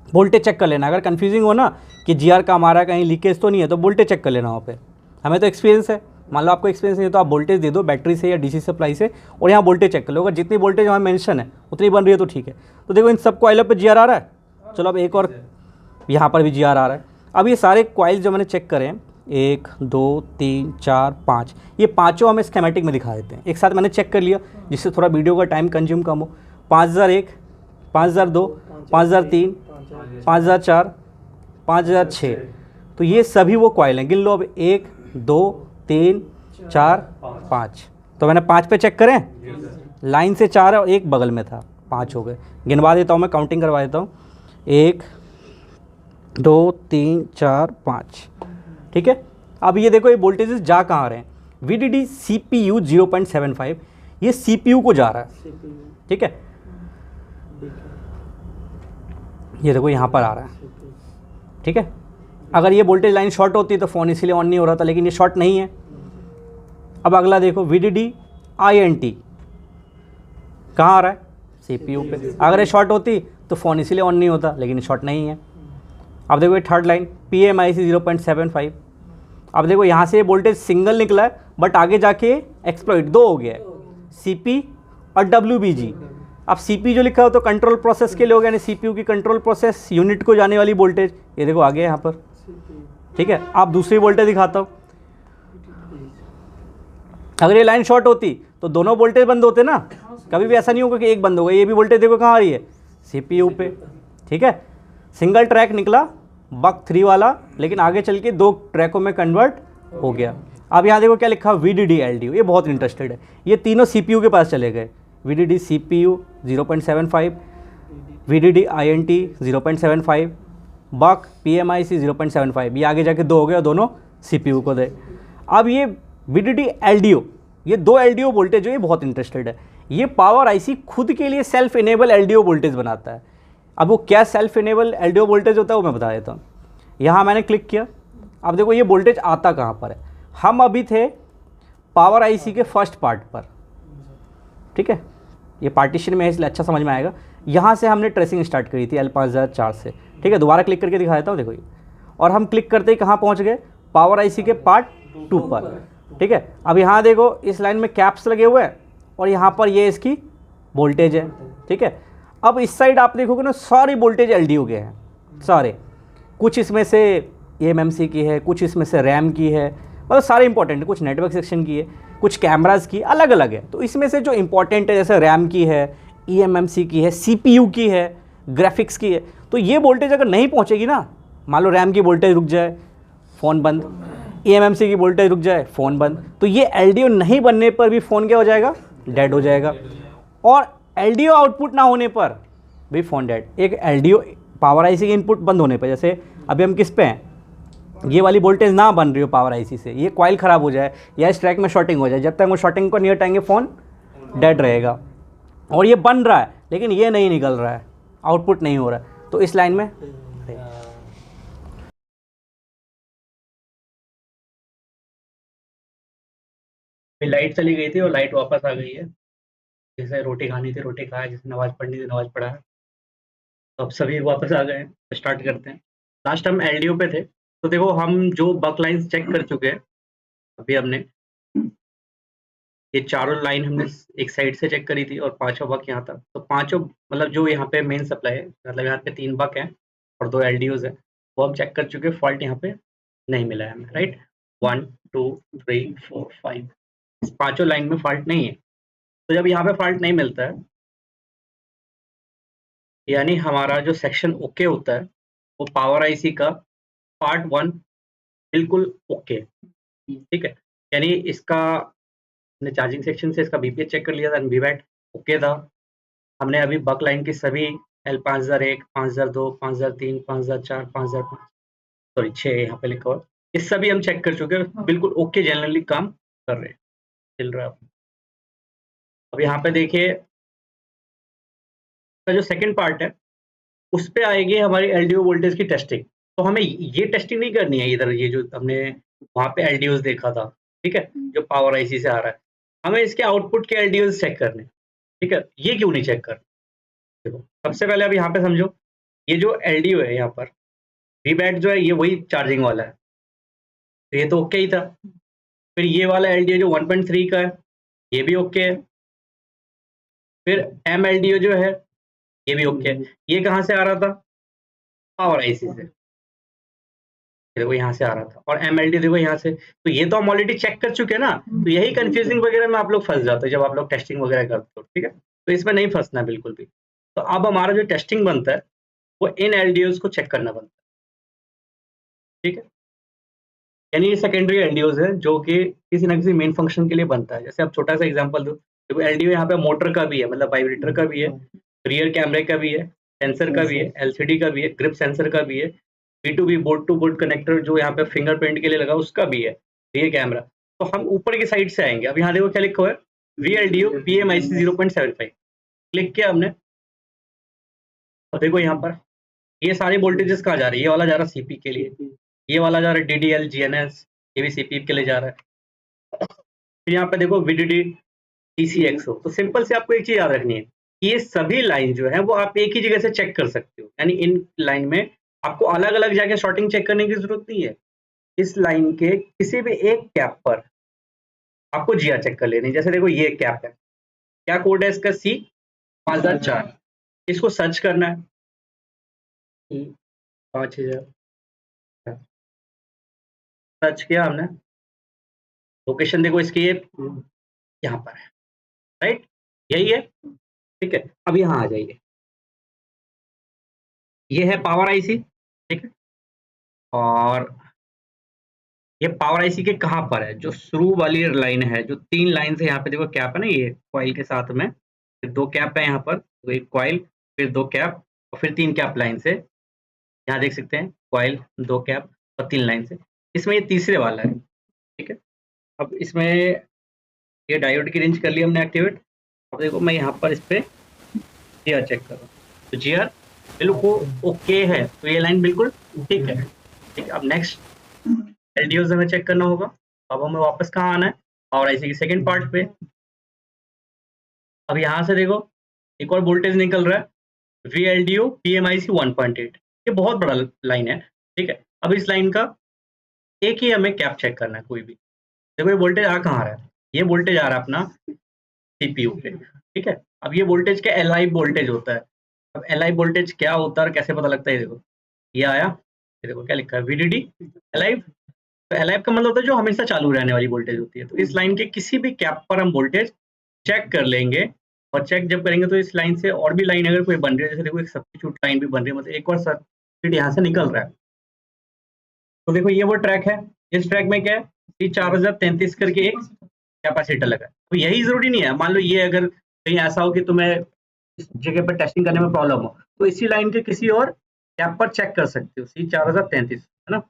S1: वोल्टेज चेक कर लेना। अगर कन्फ्यूजिंग हो ना कि GR का हमारा कहीं लीकेज तो नहीं है, तो वोल्टेज चेक कर लेना वहाँ पे। हमें तो एक्सपीरियंस है, मान लो आपको एक्सपीरियंस नहीं है तो आप वोल्टेज दे दो बैटरी से या DC सप्लाई से और यहाँ वोल्टेज चेक कर लो। अगर जितनी वोल्टेज वहाँ मेंशन है उतनी बन रही है तो ठीक है। तो देखो इन सब कॉइलों पे GR आ रहा है। चलो अब एक और, यहाँ पर भी GR आ रहा है। अब ये सारे कॉइल जो मैंने चेक करे हैं, 1 2 3 4 5, ये पाँचों हमें स्कीमेटिक में दिखा देते हैं। एक साथ मैंने चेक कर लिया जिससे थोड़ा वीडियो का टाइम कंज्यूम कम हो। 5001, 5002, 5003, 5004, 5006, तो ये सभी वो कॉइल हैं। गिन लो अब, 1 2 3 4 5। तो मैंने 5 पे चेक करें, लाइन से 4 है और एक बगल में था, 5 हो गए। गिनवा देता हूँ मैं, काउंटिंग करवा देता हूँ, 1 2 3 4 5। ठीक है, अब ये देखो ये वोल्टेजेस जा कहाँ रहे हैं? VDD CPU 0.75, ये CPU को जा रहा है। ठीक है, ये देखो यहाँ पर आ रहा है। ठीक है, अगर ये वोल्टेज लाइन शॉर्ट होती तो फ़ोन इसीलिए ऑन नहीं हो रहा था, लेकिन ये शॉर्ट नहीं है। अब अगला देखो VDD INT कहाँ आ रहा है? CPU पे। अगर ये शॉर्ट होती तो फ़ोन इसीलिए ऑन नहीं होता, लेकिन ये शॉर्ट नहीं है। अब देखो ये थर्ड लाइन PMIC 0.75। अब देखो यहाँ से वोल्टेज सिंगल निकला है बट आगे जाके एक्सप्लॉइट 2 हो गया है, CP और WBG। अब CP जो लिखा हो तो कंट्रोल प्रोसेस के लिए हो गया, यानी CPU की कंट्रोल प्रोसेस यूनिट को जाने वाली वोल्टेज, ये देखो आ गया यहाँ पर। ठीक है, अब दूसरी वोल्टेज दिखाता हूँ। अगर ये लाइन शॉर्ट होती तो दोनों वोल्टेज बंद होते ना, कभी भी ऐसा नहीं होगा कि एक बंद होगा। ये भी वोल्टेज देखो कहाँ आ रही है? CPU पे। ठीक है, सिंगल ट्रैक निकला बक 3 वाला, लेकिन आगे चल के 2 ट्रैकों में कन्वर्ट हो गया। अब यहाँ देखो क्या लिखा, VDD LDO, ये बहुत इंटरेस्टेड है। ये तीनों CPU के पास चले गए, VDD CPU 0.75, VDD INT 0.75, बक PMIC 0.75, ये आगे जाके 2 हो गए, दोनों CPU को दे। अब ये VDD LDO, ये 2 LDO वोल्टेज जो ये बहुत इंटरेस्टेड है। ये पावर आईसी खुद के लिए सेल्फ इनेबल LDO वोल्टेज बनाता है। अब वो क्या सेल्फ इनेबल LDO वोल्टेज होता है वो मैं बता देता हूँ। यहाँ मैंने क्लिक किया, अब देखो ये वोल्टेज आता कहाँ पर है। हम अभी थे पावर आईसी के फर्स्ट पार्ट पर। ठीक है, ये पार्टीशन में है इसलिए अच्छा समझ में आएगा। यहाँ से हमने ट्रेसिंग स्टार्ट करी थी L5004 से। ठीक है, दोबारा क्लिक करके दिखा देता हूँ, देखो ये, और हम क्लिक करते ही कहाँ पहुँच गए? पावर आईसी के पार्ट 2 पर। ठीक है, अब यहाँ देखो इस लाइन में कैप्स लगे हुए हैं और यहाँ पर ये इसकी वोल्टेज है। ठीक है, अब इस साइड आप देखोगे ना सारी वोल्टेज LDO के हैं सारे, कुछ इसमें से eMMC की है, कुछ इसमें से रैम की है, मतलब सारे इंपॉर्टेंट, कुछ नेटवर्क सेक्शन की है, कुछ कैमरास की, अलग अलग है। तो इसमें से जो इंपॉर्टेंट है जैसे रैम की है, eMMC की है, CPU की है, ग्राफिक्स की है, तो ये वोल्टेज अगर नहीं पहुँचेगी ना, मान लो रैम की वोल्टेज रुक जाए फ़ोन बंद, eMMC की वोल्टेज रुक जाए फ़ोन बंद, तो ये LDO नहीं बनने पर भी फ़ोन क्या हो जाएगा? डेड हो जाएगा। और LDO आउटपुट ना होने पर भी फ़ोन डेड। एक LDO पावर आईसी की इनपुट बंद होने पर, जैसे अभी हम किस पे हैं, ये वाली वोल्टेज ना बन रही हो पावर आईसी से, ये कॉइल ख़राब हो जाए या इस ट्रैक में शॉर्टिंग हो जाए, जब तक वो शॉर्टिंग को नहीं हटाएंगे फ़ोन डेड रहेगा। और ये बन रहा है लेकिन ये नहीं निकल रहा है, आउटपुट नहीं हो रहा है, तो इस लाइन में लाइट चली गई थी और लाइट वापस आ गई है। जैसे रोटी खानी थी रोटी खाया, जैसे नमाज़ पढ़नी थी नमाज़ पढ़ा। तो अब सभी वापस आ गए हैं, तो स्टार्ट करते हैं। लास्ट हम LDO पे थे, तो देखो हम जो बक लाइन्स चेक कर चुके हैं अभी हमने, ये चारों लाइन हमने एक साइड से चेक करी थी और पांचों बक यहाँ तक। तो पांचों मतलब जो यहाँ पे मेन सप्लाई है, मतलब यहाँ पे 3 बक हैं और 2 LDOs है, वो हम चेक कर चुके हैं। फॉल्ट यहाँ पे नहीं मिला है हमें, राइट। 1 2 3 4 5 इस पांचों लाइन में फॉल्ट नहीं है। तो जब यहाँ पे फॉल्ट नहीं मिलता है, यानी हमारा जो सेक्शन ओके होता है, वो पावर आईसी का पार्ट 1 बिल्कुल ओके, ठीक है। यानी इसका हमने चार्जिंग सेक्शन से इसका बीपीएच चेक कर लिया था, वीवैट ओके था। हमने अभी बक लाइन की सभी L5001, 5002, 5003, 5004, 5005 सॉरी 6 यहाँ पे लिखा हुआ, ये सभी हम चेक कर चुके हैं, बिल्कुल ओके जनरली काम कर रहे हैं, चल रहा है। अब यहाँ पे देखिए जो सेकंड पार्ट है, उस पे आएगी हमारी LDO वोल्टेज की टेस्टिंग। तो हमें ये टेस्टिंग नहीं करनी है इधर, ये जो हमने वहाँ पे LDOs देखा था, ठीक है, जो पावर आईसी से आ रहा है, हमें इसके आउटपुट के LDOs चेक करने, ठीक है। ये क्यों नहीं चेक करना, देखो सबसे पहले अब यहाँ पे समझो, ये जो LDO है यहाँ पर, वीबैट जो है ये वही चार्जिंग वाला है, तो ये तो ओके ही था। फिर ये वाला LDO जो 1.3 का है, ये भी ओके है। फिर MLDO जो है ये भी ओके है। ये कहाँ से आ रहा था, पावर आईसी से, देखो यहाँ से आ रहा था। और MLDO देखो यहाँ से, तो ये तो हम ऑलरेडी चेक कर चुके हैं ना। तो यही कंफ्यूजिंग वगैरह में आप लोग फंस जाते हो जब आप लोग टेस्टिंग वगैरह करते हो, ठीक है। तो इसमें नहीं फंसना बिल्कुल भी। तो अब हमारा जो टेस्टिंग बनता है वो इन LDOs को चेक करना बनता है, ठीक है। यानी ये सेकेंडरी LDOs है जो कि किसी ना किसी मेन फंक्शन के लिए बनता है। जैसे अब छोटा सा एग्जांपल दो, देखो LDO यहाँ पे मोटर का भी है, मतलब वाइब्रेटर का भी है, रियर कैमरे का भी है, सेंसर का भी है, LCD का भी है, ग्रिप सेंसर का भी है, B2B board to board connector जो यहाँ पे फिंगरप्रिंट के लिए लगा उसका भी है, रियर कैमरा। तो हम ऊपर की साइड से आएंगे। अब यहाँ देखो क्या लिखा हुआ है, VLDO PMIC 0.75 क्लिक किया हमने, और देखो यहाँ पर ये सारे वोल्टेजेस कहाँ जा रहे हैं, ये वाला जा रहा है CP के लिए, ये वाला जा रहा है DDL GNS, ये भी CP के लिए जा रहा है। फिर यहाँ पे देखो VDD TCXO। तो सिंपल से आपको एक चीज याद रखनी है, ये सभी लाइन जो है वो आप एक ही जगह से चेक कर सकते हो। यानी इन लाइन में आपको अलग अलग जाके शॉर्टिंग चेक करने की जरूरत नहीं है। इस लाइन के किसी भी एक कैप पर आपको GR चेक कर लेनी। जैसे देखो ये कैप है, क्या कोड है इसका, C5004। इसको सर्च करना है, 5000 सर्च किया हमने, लोकेशन देखो इसकी ये यहाँ पर है, राइट, यही है, ठीक है। अब यहाँ आ जाइए, ये है पावर आईसी, ठीक है। और ये पावर आईसी के कहाँ पर है, जो शुरू वाली लाइन है, जो 3 लाइन से यहाँ पे देखो कैप है ना, ये कॉइल के साथ में, फिर 2 कैप है यहाँ पर, तो एक कॉइल, फिर 2 कैप और फिर 3 कैप लाइन से, यहाँ देख सकते हैं कॉइल, 2 कैप और 3 लाइन से। इसमें ये तीसरे वाला है, ठीक है। अब इसमें ये डायोड की रेंज कर ली हमने एक्टिवेट। अब देखो मैं यहाँ पर इस पर GR चेक कर रहा हूँ, तो GR बिल्कुल ओके है, तो ये लाइन बिल्कुल ठीक है, ठीक है। अब नेक्स्ट LDOs हमें चेक करना होगा। अब हमें वापस कहाँ आना है, पावर आईसी की सेकंड पार्ट पे। अब यहाँ से देखो एक और वोल्टेज निकल रहा है, VLDO PMIC 1.8, ये बहुत बड़ा लाइन है, ठीक है। अब इस लाइन का एक ही हमें कैप चेक करना है कोई भी। देखो ये वोल्टेज आ कहाँ रहा है, ये वोल्टेज आ रहा है अपना CPU पे, ठीक है। अब ये वोल्टेज का LI वोल्टेज होता है। अब LI वोल्टेज क्या होता है और कैसे पता लगता है, देखो ये आया, ये देखो क्या लिखा है, VDD Alive। तो Alive का मतलब होता है जो हमेशा चालू रहने वाली वोल्टेज होती है। तो इस लाइन के किसी भी कैप पर हम वोल्टेज चेक कर लेंगे, और चेक जब करेंगे तो इस लाइन से और भी लाइन अगर कोई बन रही है, जैसे देखो एक सब्स्टिट्यूट लाइन भी बन रही है, मतलब एक और सर्किट यहाँ से निकल रहा है। तो देखो ये वो ट्रैक है, इस ट्रैक में क्या है, C4033 करके एक कैपेसिटर लगा है। तो यही ज़रूरी नहीं है, मान लो ये अगर कहीं ऐसा हो कि तुम्हें इस जगह पर टेस्टिंग करने में प्रॉब्लम हो, तो इसी लाइन के किसी और कैप पर चेक कर सकते हो, C4033, है ना?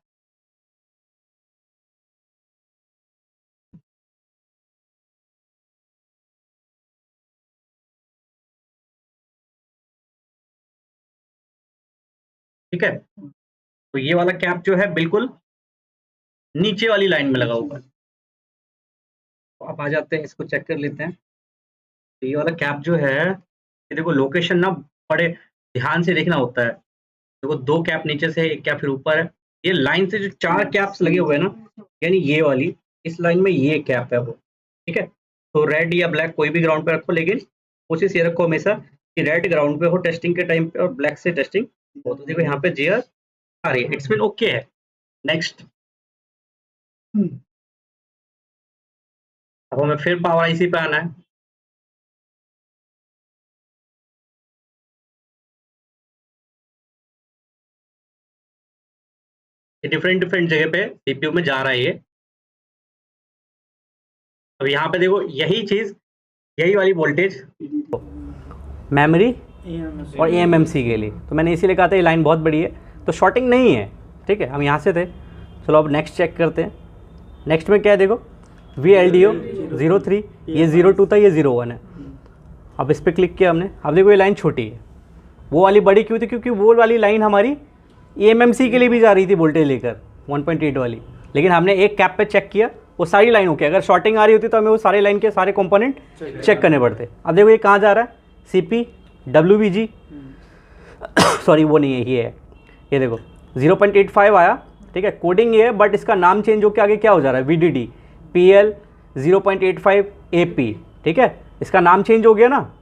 S1: ठीक है, तो ये वाला कैप जो है बिल्कुल नीचे वाली लाइन में लगा हुआ है। तो आप आ जाते हैं, इसको चेक कर लेते हैं। तो ये वाला कैप जो है, ये देखो लोकेशन ना बड़े ध्यान से देखना होता है। देखो 2 कैप नीचे से, 1 कैप फिर ऊपर है। ये लाइन से जो 4 कैप्स लगे हुए हैं ना, यानी ये वाली, इस लाइन में ये कैप है वो, ठीक है? तो रेड या ब्लैक कोई भी ग्राउंड पे रखो, लेकिन कोशिश ये रखो हमेशा कि रेड ग्राउंड पे हो टेस्टिंग के टाइम पे और ब्लैक से टेस्टिंग हो। तो देखो यहाँ पे जेयर आ रही है, इट्स मीन ओके है। नेक्स्ट, अब हमें फिर पावर आईसी पे आना है। ये डिफरेंट डिफरेंट जगह पे सीपीयू में जा रहा है ये। अब यहाँ पे देखो यही चीज, यही वाली वोल्टेज मेमोरी और एएमएमसी के लिए, तो मैंने इसीलिए कहा था ये लाइन बहुत बड़ी है, तो शॉर्टिंग नहीं है। ठीक है, हम यहाँ से थे। चलो अब नेक्स्ट चेक करते हैं। नेक्स्ट में क्या है, देखो VLDO 03, ये 02 था, ये 01 है। अब इस पर क्लिक किया हमने, अब देखो ये लाइन छोटी है। वो वाली बड़ी क्यों थी, क्योंकि वो वाली लाइन हमारी एएमएमसी के लिए भी जा रही थी वोल्टेज लेकर 1.8 वाली, लेकिन हमने एक कैप पे चेक किया, वो सारी लाइन ओके। अगर शॉर्टिंग आ रही होती तो हमें वो सारे लाइन के सारे कंपोनेंट चेक करने पड़ते। अब देखो ये कहाँ जा रहा है, CP WBG सॉरी वो नहीं है, ये है, ये देखो 0.85 आया। ठीक है, कोडिंग ये है, बट इसका नाम चेंज होकर आगे क्या हो जा रहा है, VDD PL 0.85 AP। ठीक है, इसका नाम चेंज हो गया ना।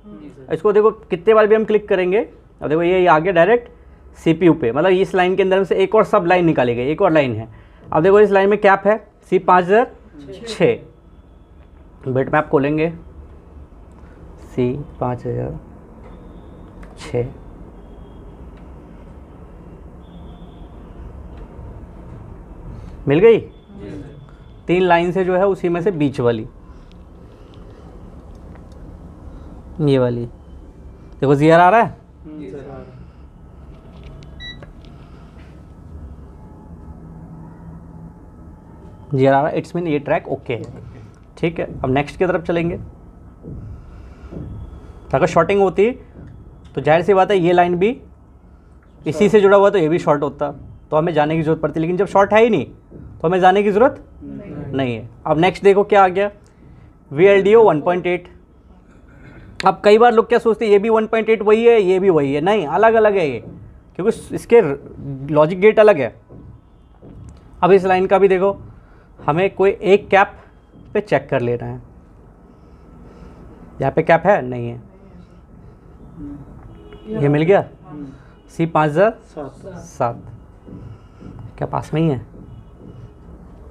S1: इसको देखो कितने बार भी हम क्लिक करेंगे, अब देखो ये आ गया डायरेक्ट CPU पे, मतलब इस लाइन के अंदर से एक और सब लाइन निकाली गई, एक और लाइन है। अब देखो इस लाइन में कैप है C5006, बिट मैप खोलेंगे, C5006, मिल गई। 3 लाइन से जो है उसी में से बीच वाली, ये वाली देखो जीआर आ रहा है। जीआर आ रहा है, इट्स मीन ये ट्रैक ओके है। ठीक है, अब नेक्स्ट की तरफ चलेंगे। अगर शॉर्टिंग होती तो जाहिर सी बात है ये लाइन भी इसी से जुड़ा हुआ, तो ये भी शॉर्ट होता, तो हमें जाने की ज़रूरत पड़ती। लेकिन जब शॉर्ट है ही नहीं तो हमें जाने की ज़रूरत नहीं है। अब नेक्स्ट देखो क्या आ गया, VLDO 1.8। अब कई बार लोग क्या सोचते हैं, ये भी 1.8 वही है, ये भी वही है, नहीं, अलग अलग है ये, क्योंकि इसके लॉजिक गेट अलग है। अब इस लाइन का भी देखो, हमें कोई एक कैप पे चेक कर लेना है। यहाँ पे कैप है, नहीं है, ये मिल गया C5007, क्या पास में ही है,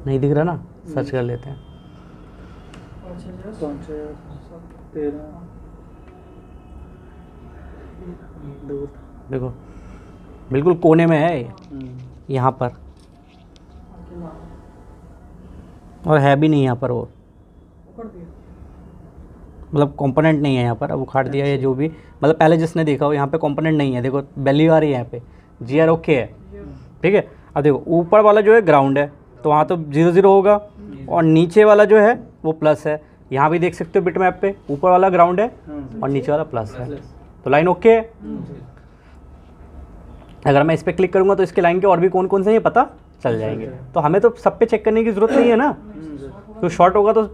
S1: नहीं दिख रहा ना, सर्च कर लेते हैं। देखो बिल्कुल कोने में है यहाँ पर, और है भी नहीं यहाँ पर, वो मतलब कंपोनेंट नहीं है यहाँ पर। अब उखाड़ दिया है जो भी, मतलब पहले जिसने देखा हो, यहाँ पे कंपोनेंट नहीं है। देखो वैल्यू आ रही है यहाँ पे, जीआर ओके है। ठीक है, अब देखो ऊपर वाला जो है ग्राउंड है, तो वहाँ तो 0 होगा, और नीचे वाला जो है वो प्लस है। यहाँ भी देख सकते हो बिट मैप पे, ऊपर वाला ग्राउंड है और नीचे वाला प्लस है, तो लाइन ओके है। अगर मैं इस पर क्लिक करूँगा तो इसके लाइन के और भी कौन कौन से हैं पता चल जाएंगे। तो हमें तो सब पे चेक करने की ज़रूरत नहीं है ना, तो शॉर्ट होगा तो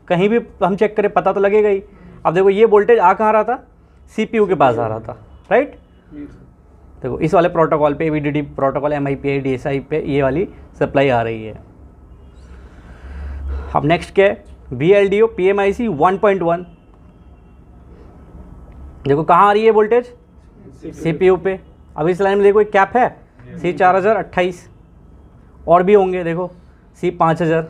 S1: कहीं भी हम चेक करें पता तो लगेगा ही। अब देखो ये वोल्टेज आ कहाँ रहा था, CPU के पास आ रहा था, राइट। देखो इस वाले प्रोटोकॉल पे, VDD प्रोटोकॉल, MIPI DSI पे ये वाली सप्लाई आ रही है। अब नेक्स्ट क्या है, VLDO PMIC 1.1। देखो कहाँ आ रही है वोल्टेज, CPU पे। अब इस लाइन में देखो एक कैप है C4028, और भी होंगे देखो C5000।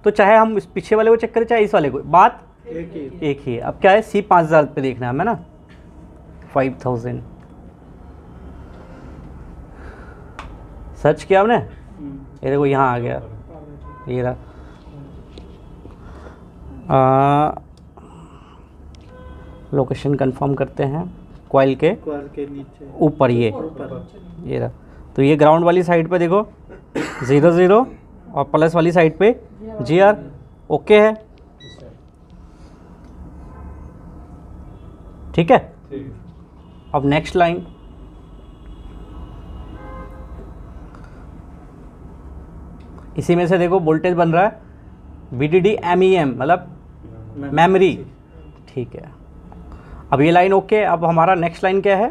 S1: तो चाहे हम इस पीछे वाले को चेक करें चाहे इस वाले को, बात एक ही है। अब क्या है, C5000 पे देखना है हमें ना, 5000 सर्च किया हमने, ये देखो यहाँ आ गया, ये रहा। लोकेशन कंफर्म करते हैं, कॉइल के
S2: नीचे
S1: ऊपर ये रहा। तो ये ग्राउंड वाली साइड पे देखो 0 0 और प्लस वाली साइड पे GR ओके है, ठीक है। अब नेक्स्ट लाइन, इसी में से देखो वोल्टेज बन रहा है VDD MEM मतलब मेमोरी, ठीक है। अब ये लाइन ओके। अब हमारा नेक्स्ट लाइन क्या है,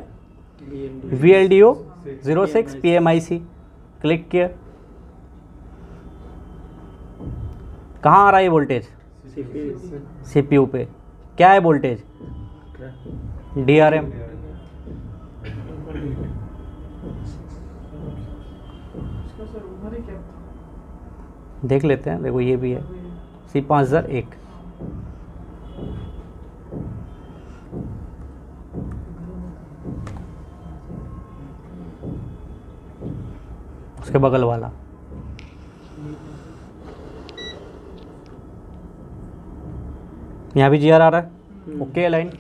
S1: VLDO 06 PMIC, क्लिक किया। कहाँ आ रहा है ये वोल्टेज, CPU पे। क्या है वोल्टेज, DRM। देख लेते हैं, देखो ये भी है C5001, उसके बगल वाला। यहाँ भी GR आ रहा है, ओके है लाइन।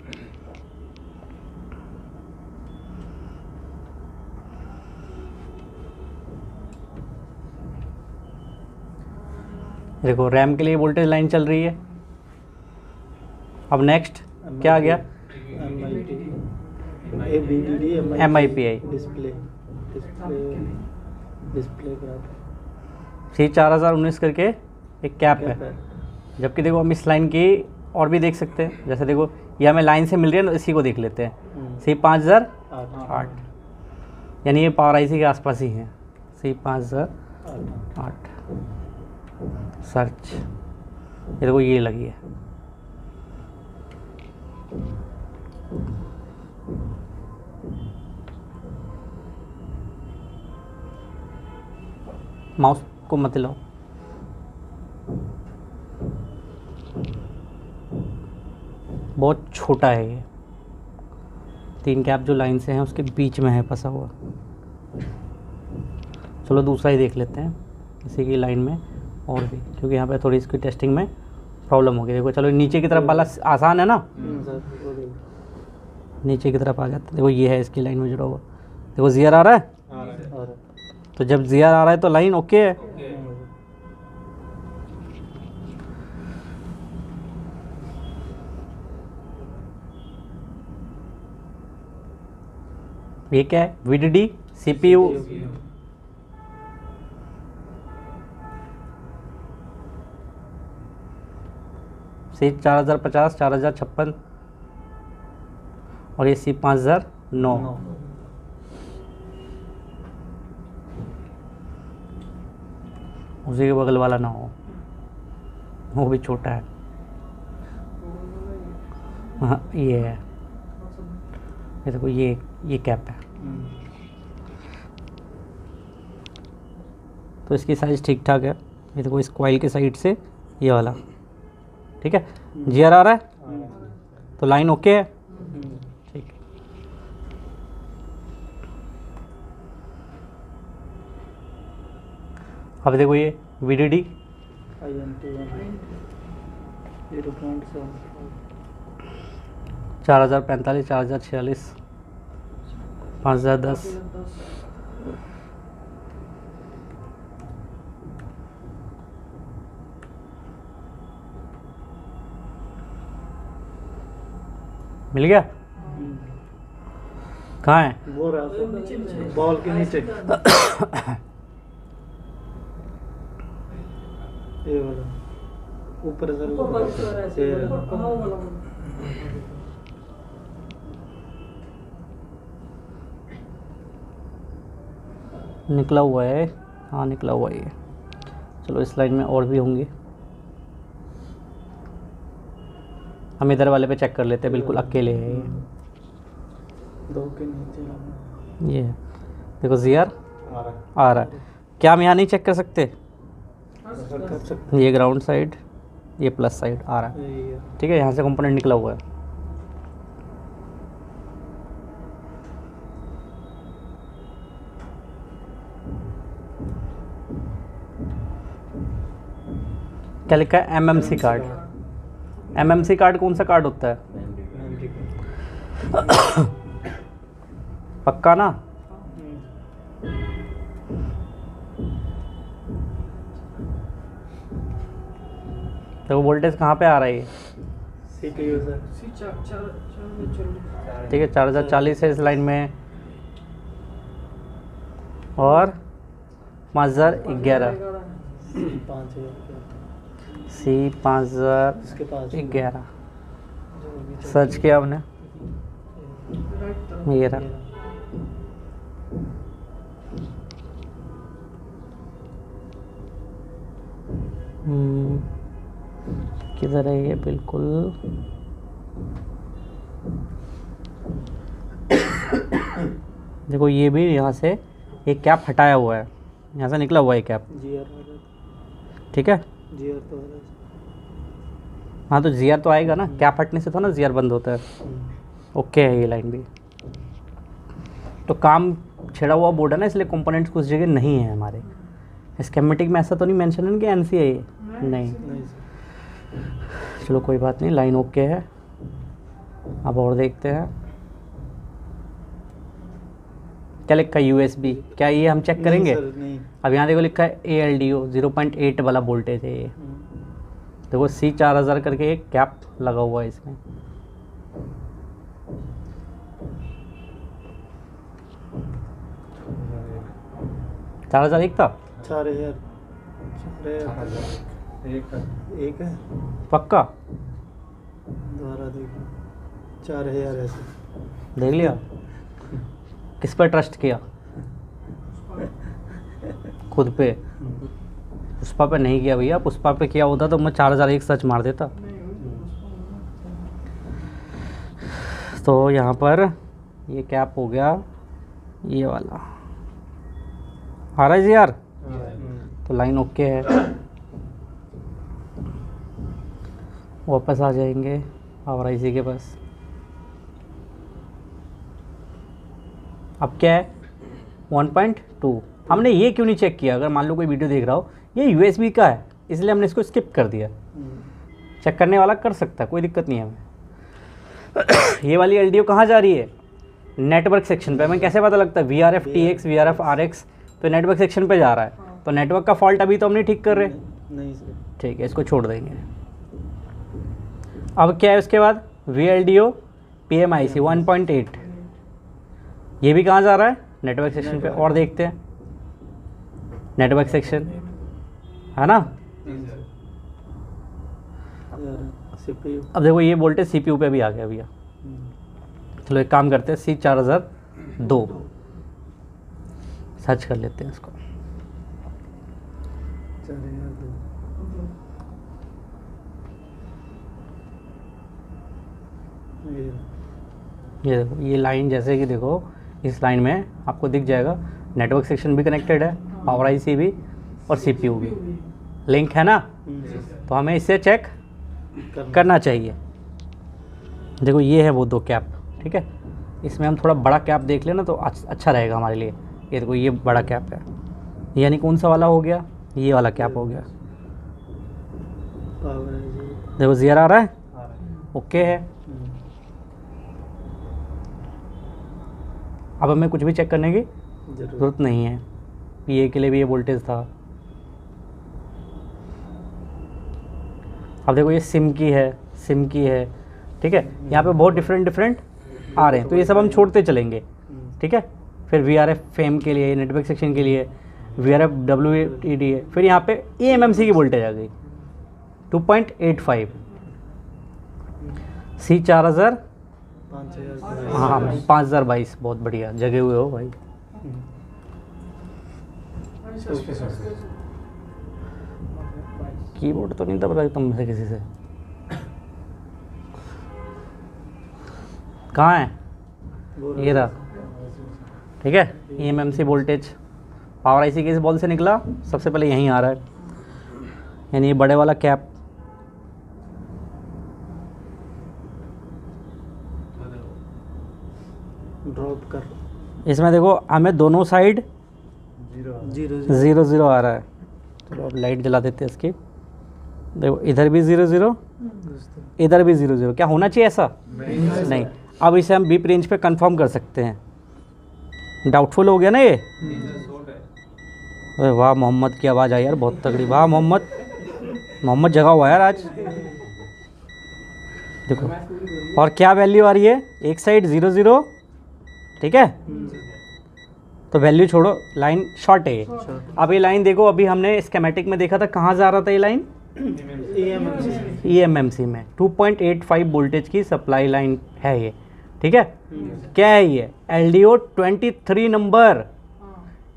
S1: देखो रैम के लिए वोल्टेज लाइन चल रही है। अब नेक्स्ट क्या आ गया, MIPI
S2: डिस्प्ले
S1: C4019 करके एक कैप है। जबकि देखो हम इस लाइन की और भी देख सकते हैं, जैसे देखो ये हमें लाइन से मिल रही है ना, इसी को देख लेते हैं। C5008 यानी ये पावर IC के आसपास ही है। C5008 सर्च, ये देखो ये लगी है। माउस को मत लाओ। बहुत छोटा है ये, 3 कैप जो लाइन से हैं उसके बीच में है फंसा हुआ। चलो दूसरा ही देख लेते हैं इसी की लाइन में और भी, क्योंकि यहाँ पे थोड़ी इसकी टेस्टिंग में प्रॉब्लम होगी। देखो चलो नीचे की तरफ वाला आसान है ना, नीचे की तरफ आ जाता है। देखो ये है इसकी लाइन में जुड़ा हुआ, देखो GR आ रहा है। तो जब GR आ रहा है तो लाइन ओके है। ये क्या है, VDD CPU C4050 4056 और ये C5009। उसी के बगल वाला ना हो, वो भी छोटा है। हाँ ये है, ये देखो ये कैप है। तो इसकी साइज़ ठीक ठाक है। ये देखो इस कॉइल के साइड से ये वाला, ठीक है। GR आ रहा है तो लाइन ओके है, ठीक है। अब देखो ये VDD 4045 4046 5010 मिल गया। कहाँ है,
S2: वो बॉल के नीचे ये वाला ऊपर
S1: निकला हुआ है। हाँ निकला हुआ है ये। चलो इस लाइन में और भी होंगे, हम इधर वाले पे चेक कर लेते हैं। बिल्कुल अकेले है ये।
S2: दो के नीचे
S1: ये देखो GR आ रहा है। क्या हम यहाँ नहीं चेक कर सकते, ये ग्राउंड साइड ये प्लस साइड आ रहा है, ठीक है। यहाँ से कंपोनेंट निकला हुआ है। क्या लिखा है, MMC कार्ड। MMC कार्ड कौन सा कार्ड होता है?
S2: Memory card.
S1: पक्का ना? तो वोल्टेज कहाँ पे आ रहा है?
S2: CPU sir.
S1: ठीक है, 4040 है इस लाइन में, और 5011
S2: 5011 इसके पास
S1: C5011 सर्च किया हमने, ये रहा। किधर है ये? बिल्कुल देखो, ये भी यहाँ से एक कैप हटाया हुआ है, यहाँ से निकला हुआ है कैप।
S2: GR
S1: ठीक है,
S2: GR तो आ रहा है।
S1: हाँ तो GR तो आएगा ना, कैप हटने से तो ना GR बंद होता है। ओके है ये लाइन भी। तो काम छिड़ा हुआ बोर्ड है ना, इसलिए कंपोनेंट्स कुछ जगह नहीं है हमारे स्कीमेटिक में। ऐसा तो नहीं मेंशन है कि NC है ये, नहीं। चलो कोई बात नहीं, लाइन ओके है। अब और देखते हैं क्या लिखा है, USB। क्या ये हम चेक करेंगे?
S2: नहीं।
S1: अब यहाँ देखो लिखा है ALDO 0.8 वाला वोल्टेज है ये। देखो C4000 करके एक कैप लगा हुआ है इसमें। चार हजार एक था,
S2: 4000 एक है।
S1: पक्का?
S2: दोबारा देखो, 4000 ऐसे
S1: देख लिया। किस पर ट्रस्ट किया? खुद पे। पुष्पा पे नहीं किया भैया, पुष्पा पे किया होता तो मैं 4001 सर्च मार देता। तो यहाँ पर ये कैप हो गया, ये वाला आ रहा है जी यार। तो लाइन ओके है। वापस आ जाएंगे और इसी के पास। अब क्या है 1.2। हमने ये क्यों नहीं चेक किया? अगर मान लो कोई वीडियो देख रहा हो, ये USB का है इसलिए हमने इसको स्किप कर दिया। चेक करने वाला कर सकता है, कोई दिक्कत नहीं है हमें। ये वाली LDO कहाँ जा रही है? नेटवर्क सेक्शन पे। हमें कैसे पता लगता है? VRF TX VRF RX तो नेटवर्क सेक्शन पे जा रहा है। तो नेटवर्क का फॉल्ट अभी तो हम नहीं ठीक कर रहे।
S2: नहीं सर।
S1: ठीक है, इसको छोड़ देंगे। अब क्या है उसके बाद? VLDO PMIC 1.8, ये भी कहाँ जा रहा है? नेटवर्क सेक्शन पे। और देखते हैं नेटवर्क सेक्शन है ना।
S2: CPU।
S1: अब देखो ये वोल्टेज CPU पे भी आ गया भैया। चलो एक काम करते हैं, C4002 सर्च कर लेते हैं इसको।
S2: 4002
S1: ये देखो, ये लाइन जैसे कि देखो इस लाइन में आपको दिख जाएगा नेटवर्क सेक्शन भी कनेक्टेड है, पावर IC भी और CPU भी लिंक है ना। तो हमें इसे चेक करना चाहिए। देखो ये है वो दो कैप, ठीक है। इसमें हम थोड़ा बड़ा कैप देख लेना तो अच्छा रहेगा हमारे लिए। ये देखो ये बड़ा कैप है, यानी कौन सा वाला हो गया? ये वाला कैप हो गया। देखो जीरो आ रहा है, ओके है। अब हमें कुछ भी चेक करने की ज़रूरत नहीं है। PA के लिए भी ये वोल्टेज था। अब देखो ये सिम की है, ठीक है। यहाँ पे बहुत डिफरेंट आ रहे हैं, तो ये सब हम छोड़ते चलेंगे, ठीक है। फिर VRF फेम के लिए, नेटवर्क सेक्शन के लिए VRF WTD है। फिर यहाँ पे eMMC की वोल्टेज आ गई 2.85 C4000 हाँ 5022। बहुत बढ़िया जगे हुए हो भाई। कीबोर्ड तो नहीं दब रहा तुम में से किसी से? कहाँ है? ये रहा, ठीक है। eMMC वोल्टेज पावर IC के इस बॉल से निकला, सबसे पहले यहीं आ रहा है, यानी ये बड़े वाला कैप।
S2: ड्रॉप कर।
S1: इसमें देखो हमें दोनों साइड 0 0 आ रहा है। चलो अब लाइट जला देते हैं इसकी। देखो इधर भी 0 0 इधर भी 0 0। क्या होना चाहिए ऐसा? नहीं। अब इसे हम बीप रेंज पे कंफर्म कर सकते हैं। डाउटफुल हो गया ना ये? अरे वाह, मोहम्मद की आवाज़ आई यार बहुत तगड़ी। वाह मोहम्मद, मोहम्मद जगा हुआ यार आज। देखो, और क्या वैल्यू आ रही है? एक साइड 0 0, ठीक है। तो वैल्यू छोड़ो, लाइन शॉर्ट है ये। अब ये लाइन देखो, अभी हमने स्केमेटिक में देखा था, कहाँ जा रहा था ये लाइन? EMMC में 2.85 वोल्टेज की सप्लाई लाइन है ये, ठीक है। क्या है ये? LDO 23 number.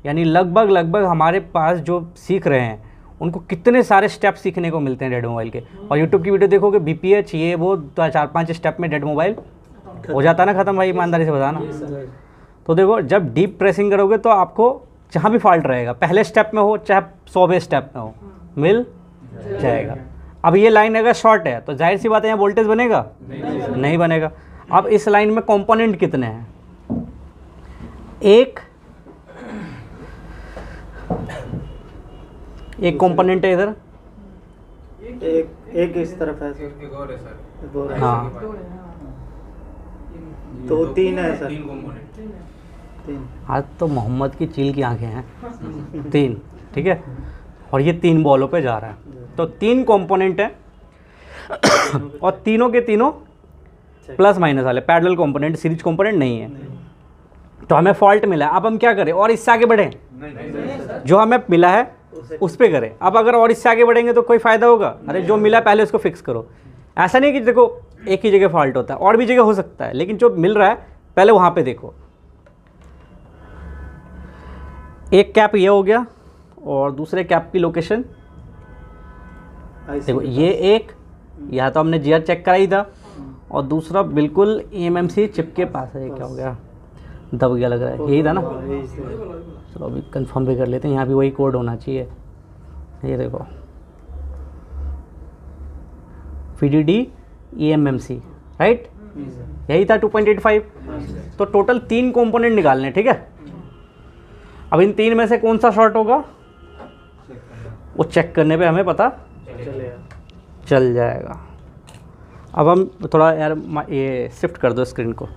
S1: यानी लगभग हमारे पास जो सीख रहे हैं उनको कितने सारे स्टेप सीखने को मिलते हैं डेड मोबाइल के। और यूट्यूब की वीडियो देखोगे, BPH ये वो 4-5 स्टेप में डेड मोबाइल हो जाता है ना ख़त्म। भाई ईमानदारी से बताना। तो देखो, जब डीप प्रेसिंग करोगे तो आपको जहाँ भी फॉल्ट रहेगा, पहले स्टेप में हो चाहे 100वें स्टेप में हो, मिल जाएगा। अब ये लाइन अगर शॉर्ट है तो जाहिर सी बात है यहाँ वोल्टेज बनेगा? नहीं बनेगा। अब इस लाइन में कंपोनेंट कितने हैं? एक कंपोनेंट है इधर,
S2: एक इस तरफ है सर,
S3: एक और है सर।
S1: हाँ।
S2: तो 3 है सर। 3
S1: आज तो मोहम्मद की चील की आंखें हैं। 3, ठीक है। और ये 3 बॉलों पे जा रहा है, तो 3 कंपोनेंट है और तीनों के तीनों प्लस माइनस वाले पैरेलल कंपोनेंट, सीरीज कंपोनेंट नहीं है। तो हमें फॉल्ट मिला है। अब हम क्या करें? और इससे आगे बढ़ें? जो हमें मिला है उस पे करें। अब अगर और इससे आगे बढ़ेंगे तो कोई फ़ायदा होगा? अरे जो मिला पहले उसको फिक्स करो। ऐसा नहीं कि देखो एक ही जगह फॉल्ट होता है, और भी जगह हो सकता है, लेकिन जो मिल रहा है पहले वहाँ पे देखो। एक कैप ये हो गया और दूसरे कैप की लोकेशन देखो, ये एक यहाँ तो हमने GR चेक कराई था, और दूसरा बिल्कुल EMMC चिप के पास है। ये क्या हो गया? दब गया लग रहा है। यही था ना? चलो अभी कंफर्म भी कर लेते हैं, यहाँ भी वही कोड होना चाहिए। ये देखो, VDD EMMC, राइट? यही था 2.85। तो टोटल 3 कंपोनेंट निकालने, ठीक है। अब इन 3 में से कौन सा शॉर्ट होगा वो चेक करने पे हमें पता चल जाएगा। अब हम थोड़ा यार ये शिफ्ट कर दो स्क्रीन को।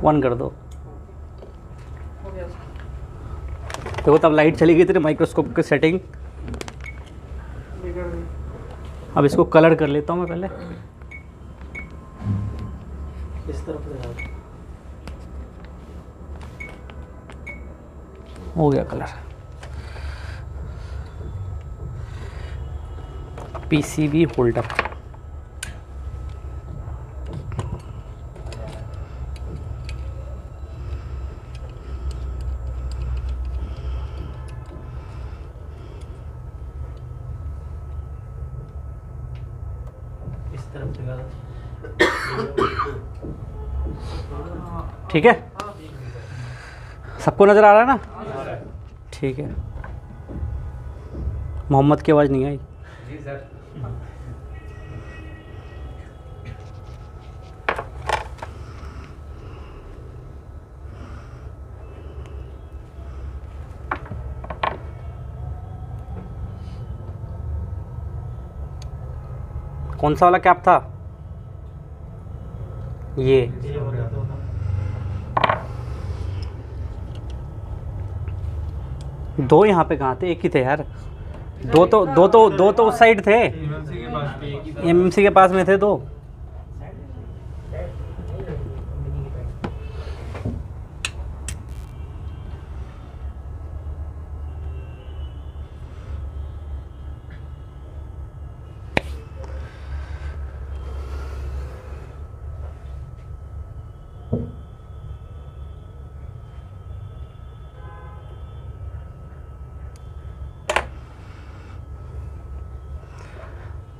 S1: वन कर दो। देखो तब लाइट चली गई तेरे माइक्रोस्कोप की सेटिंग। अब इसको कलर कर लेता हूँ मैं पहले।
S2: इस तरफ ले आओ।
S1: हो गया कलर। PCB होल्डर,
S2: इस तरफ लगा दो।
S1: ठीक है। सबको नज़र आ रहा है ना? ठीक है। मोहम्मद की आवाज़ नहीं आई।
S3: जी सर।
S1: कौन सा वाला कैप था? ये दो यहाँ पे कहाँ थे? एक ही थे यार। दो तो उस साइड थे। EMMC के पास में थे दो।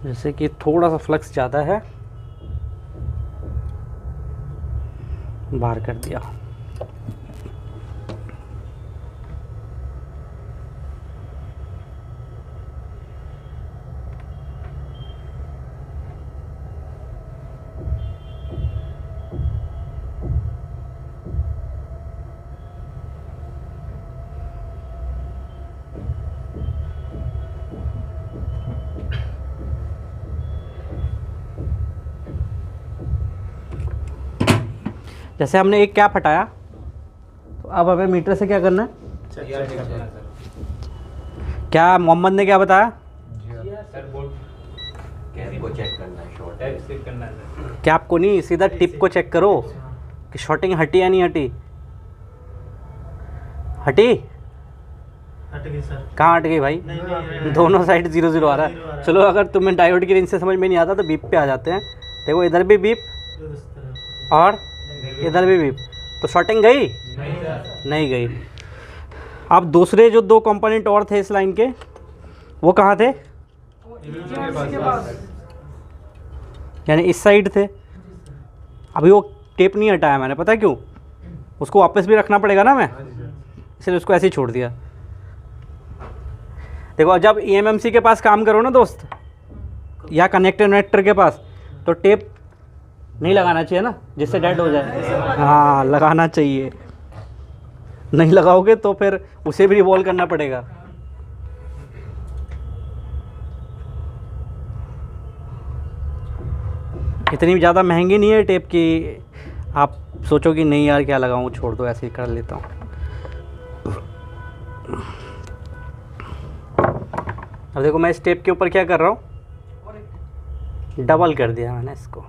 S1: जैसे कि थोड़ा सा फ्लक्स ज़्यादा है, बाहर कर दिया। जैसे हमने एक कैप हटाया तो अब हमें मीटर से क्या करना है, क्या मोहम्मद ने क्या बताया,
S3: कैप को चेक करना है, शॉर्ट चेक करना है सर।
S1: कैप को नहीं, सीधा टिप को चेक करो कि शॉर्टिंग हटी या नहीं हटी। हटी?
S2: हट गई सर।
S1: कहाँ हट गई भाई?
S2: नहीं,
S1: दोनों साइड 0 आ रहा है। चलो अगर तुम्हें डायोड की रेंज से समझ में नहीं आता तो बीप पे आ जाते हैं। देखो इधर भी बीप और इधर भी बीप, तो शॉर्टिंग गई? नहीं गई। अब दूसरे जो 2 कंपोनेंट और थे इस लाइन के, वो कहाँ थे? यानी इस साइड थे। अभी वो टेप नहीं हटाया मैंने, पता है क्यों? उसको वापस भी रखना पड़ेगा ना मैं, इसलिए उसको ऐसे ही छोड़ दिया। देखो जब EMMC के पास काम करो ना दोस्त, या कनेक्टर के पास, तो टेप नहीं लगाना चाहिए ना, जिससे डेड हो जाए। हाँ लगाना चाहिए, नहीं लगाओगे तो फिर उसे भी रिवॉल्व करना पड़ेगा। इतनी ज़्यादा महंगी नहीं है टेप की, आप सोचो कि नहीं यार क्या लगाऊं, छोड़ दो ऐसे ही कर लेता हूँ। अब देखो मैं इस टेप के ऊपर क्या कर रहा हूँ, डबल कर दिया मैंने इसको,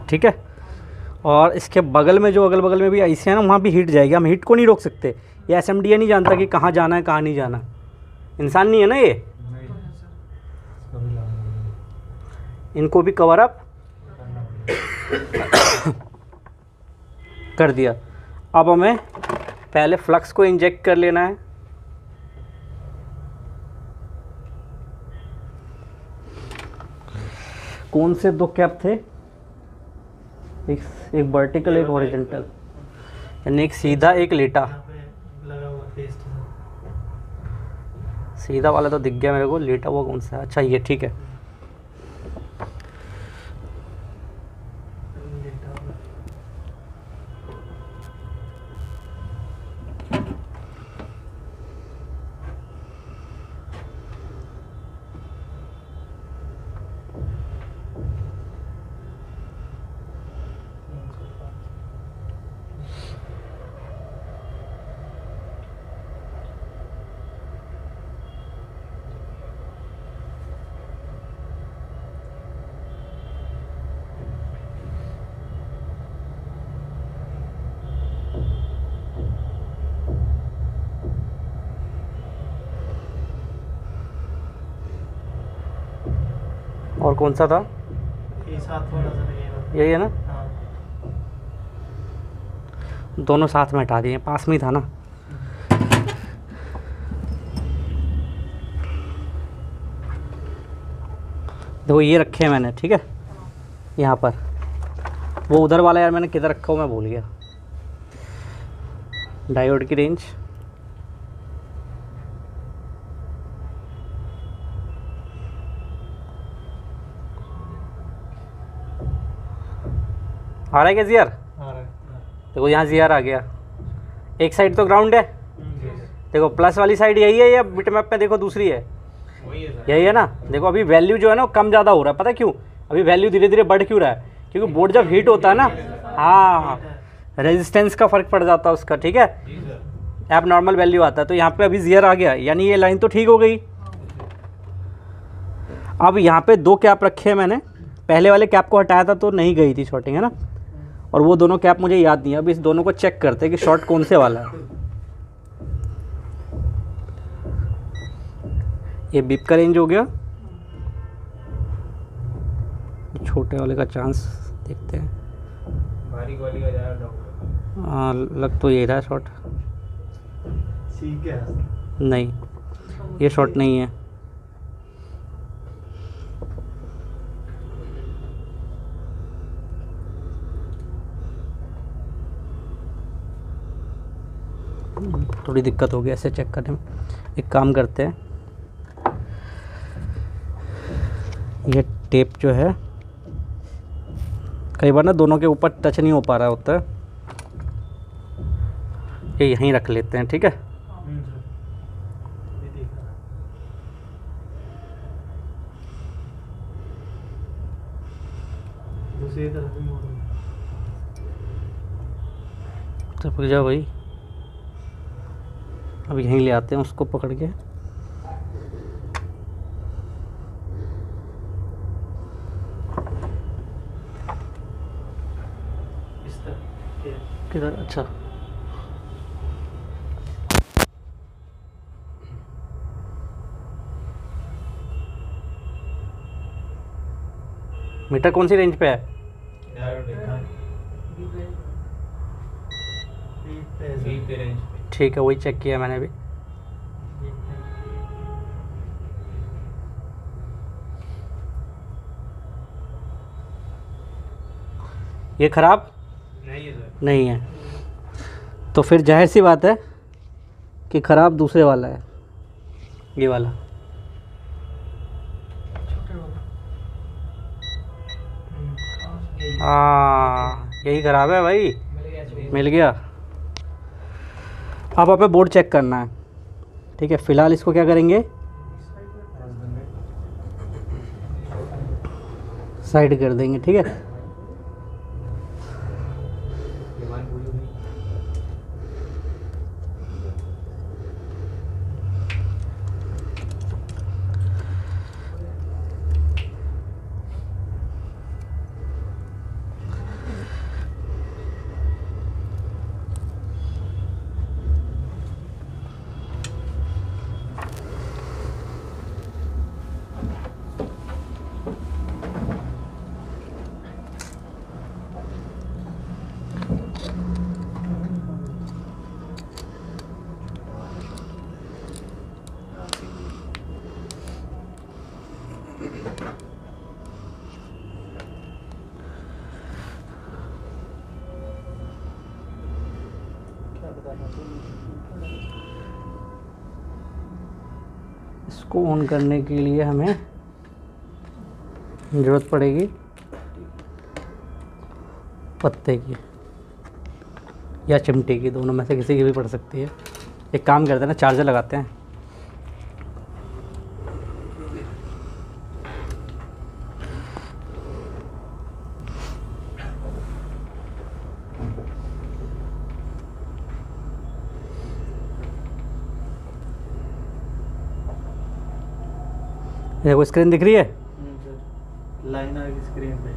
S1: ठीक है। और इसके बगल में जो अगल बगल में भी ऐसे है ना, वहाँ भी हीट जाएगी। हम हीट को नहीं रोक सकते, ये SMDA नहीं जानता कि कहाँ जाना है कहाँ नहीं जाना। इंसान नहीं है ना ये, इनको भी कवर अप कर दिया। अब हमें पहले फ्लक्स को इंजेक्ट कर लेना है। कौन से 2 कैप थे? एक वर्टिकल एक हॉरिजॉन्टल, यानी एक सीधा एक लेटा।
S2: लगा हुआ पेस्ट।
S1: सीधा वाला तो दिख गया मेरे को, लेटा हुआ कौन सा है? अच्छा ये ठीक है। और कौन सा था?
S2: ये साथ वाला सर, ये वाला।
S1: यही है ना?
S2: हाँ।
S1: दोनों साथ में हटा दिए, पास में ही था ना। देखो ये रखे हैं मैंने, ठीक है, यहाँ पर। वो उधर वाला यार मैंने किधर रखा हो मैं भूल गया। डायोड की रेंज आ रहा है क्या ZR?
S2: आ रहा है।
S1: देखो यहाँ ZR आ गया। एक साइड तो ग्राउंड है, देखो प्लस वाली साइड यही है या बिट मैप में देखो दूसरी है? यही है ना। देखो अभी वैल्यू जो है ना कम ज़्यादा हो रहा है, पता है क्यों? अभी वैल्यू धीरे धीरे बढ़ क्यों रहा है? क्योंकि बोर्ड जब हीट होता है ना, हाँ रेजिस्टेंस का फ़र्क पड़ जाता है उसका, ठीक है, ऐप नॉर्मल वैल्यू आता है। तो यहाँ पे अभी ZR आ गया, यानी ये लाइन तो ठीक हो गई। अब यहाँ पे 2 कैप रखे हैं मैंने, पहले वाले कैप को हटाया था तो नहीं गई थी शॉर्टिंग, है ना, और वो दोनों कैप मुझे याद नहीं है। अब इस दोनों को चेक करते हैं कि शॉर्ट कौन से वाला है। ये बीप का रेंज हो गया, छोटे वाले का चांस देखते हैं।
S3: बारीक वाली का ज़्यादा डॉक्टर।
S1: हाँ लग तो ये रहा है शॉर्ट।
S2: ठीक है।
S1: नहीं ये शॉर्ट नहीं है। थोड़ी दिक्कत होगी ऐसे चेक करने में। एक काम करते हैं, ये टेप जो है कई बार ना दोनों के ऊपर टच नहीं हो पा रहा होता है, ये यहीं रख लेते हैं, ठीक है।
S2: दूसरी तरफ भी मोड़।
S1: टपक जा भाई। अब यहीं ले आते हैं उसको पकड़ के।
S2: इस तरह ये
S1: किधर? अच्छा, मीटर कौन सी रेंज पे है?
S2: बीप पे
S3: रेंज
S1: ठीक है, वही चेक किया मैंने भी। ये ख़राब
S3: नहीं है सर।
S1: नहीं है तो फिर जाहिर सी बात है कि ख़राब दूसरे वाला है, ये वाला। हाँ, यही ख़राब है भाई, मिल गया। अब हमें बोर्ड चेक करना है, ठीक है। फ़िलहाल इसको क्या करेंगे, साइड कर देंगे, ठीक है। इसको ऑन करने के लिए हमें ज़रूरत पड़ेगी पत्ते की या चिमटे की, दोनों में से किसी की भी पड़ सकती है। एक काम करते हैं ना, चार्जर लगाते हैं। देखो स्क्रीन दिख रही है,
S2: लाइन आ गई स्क्रीन पे,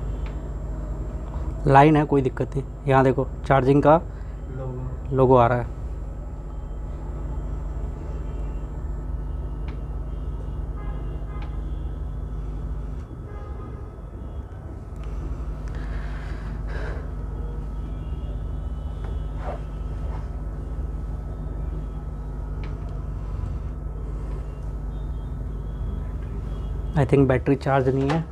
S1: लाइन है, कोई दिक्कत नहीं। यहाँ देखो चार्जिंग का
S2: लोगो।
S1: लोगो आ रहा है। आई थिंक बैटरी चार्ज नहीं है।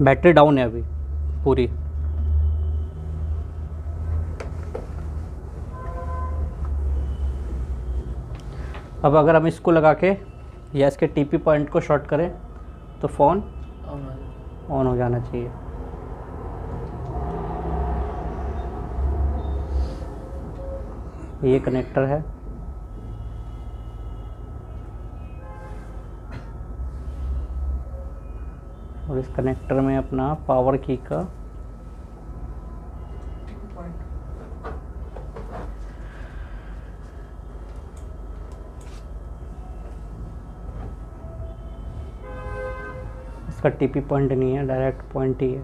S1: बैटरी डाउन है अभी पूरी। अब अगर हम इसको लगा के या इसके टीपी पॉइंट को शॉर्ट करें तो फ़ोन ऑन हो जाना चाहिए। ये कनेक्टर है, और इस कनेक्टर में अपना पावर की का इसका टीपी पॉइंट नहीं है, डायरेक्ट पॉइंट ही है।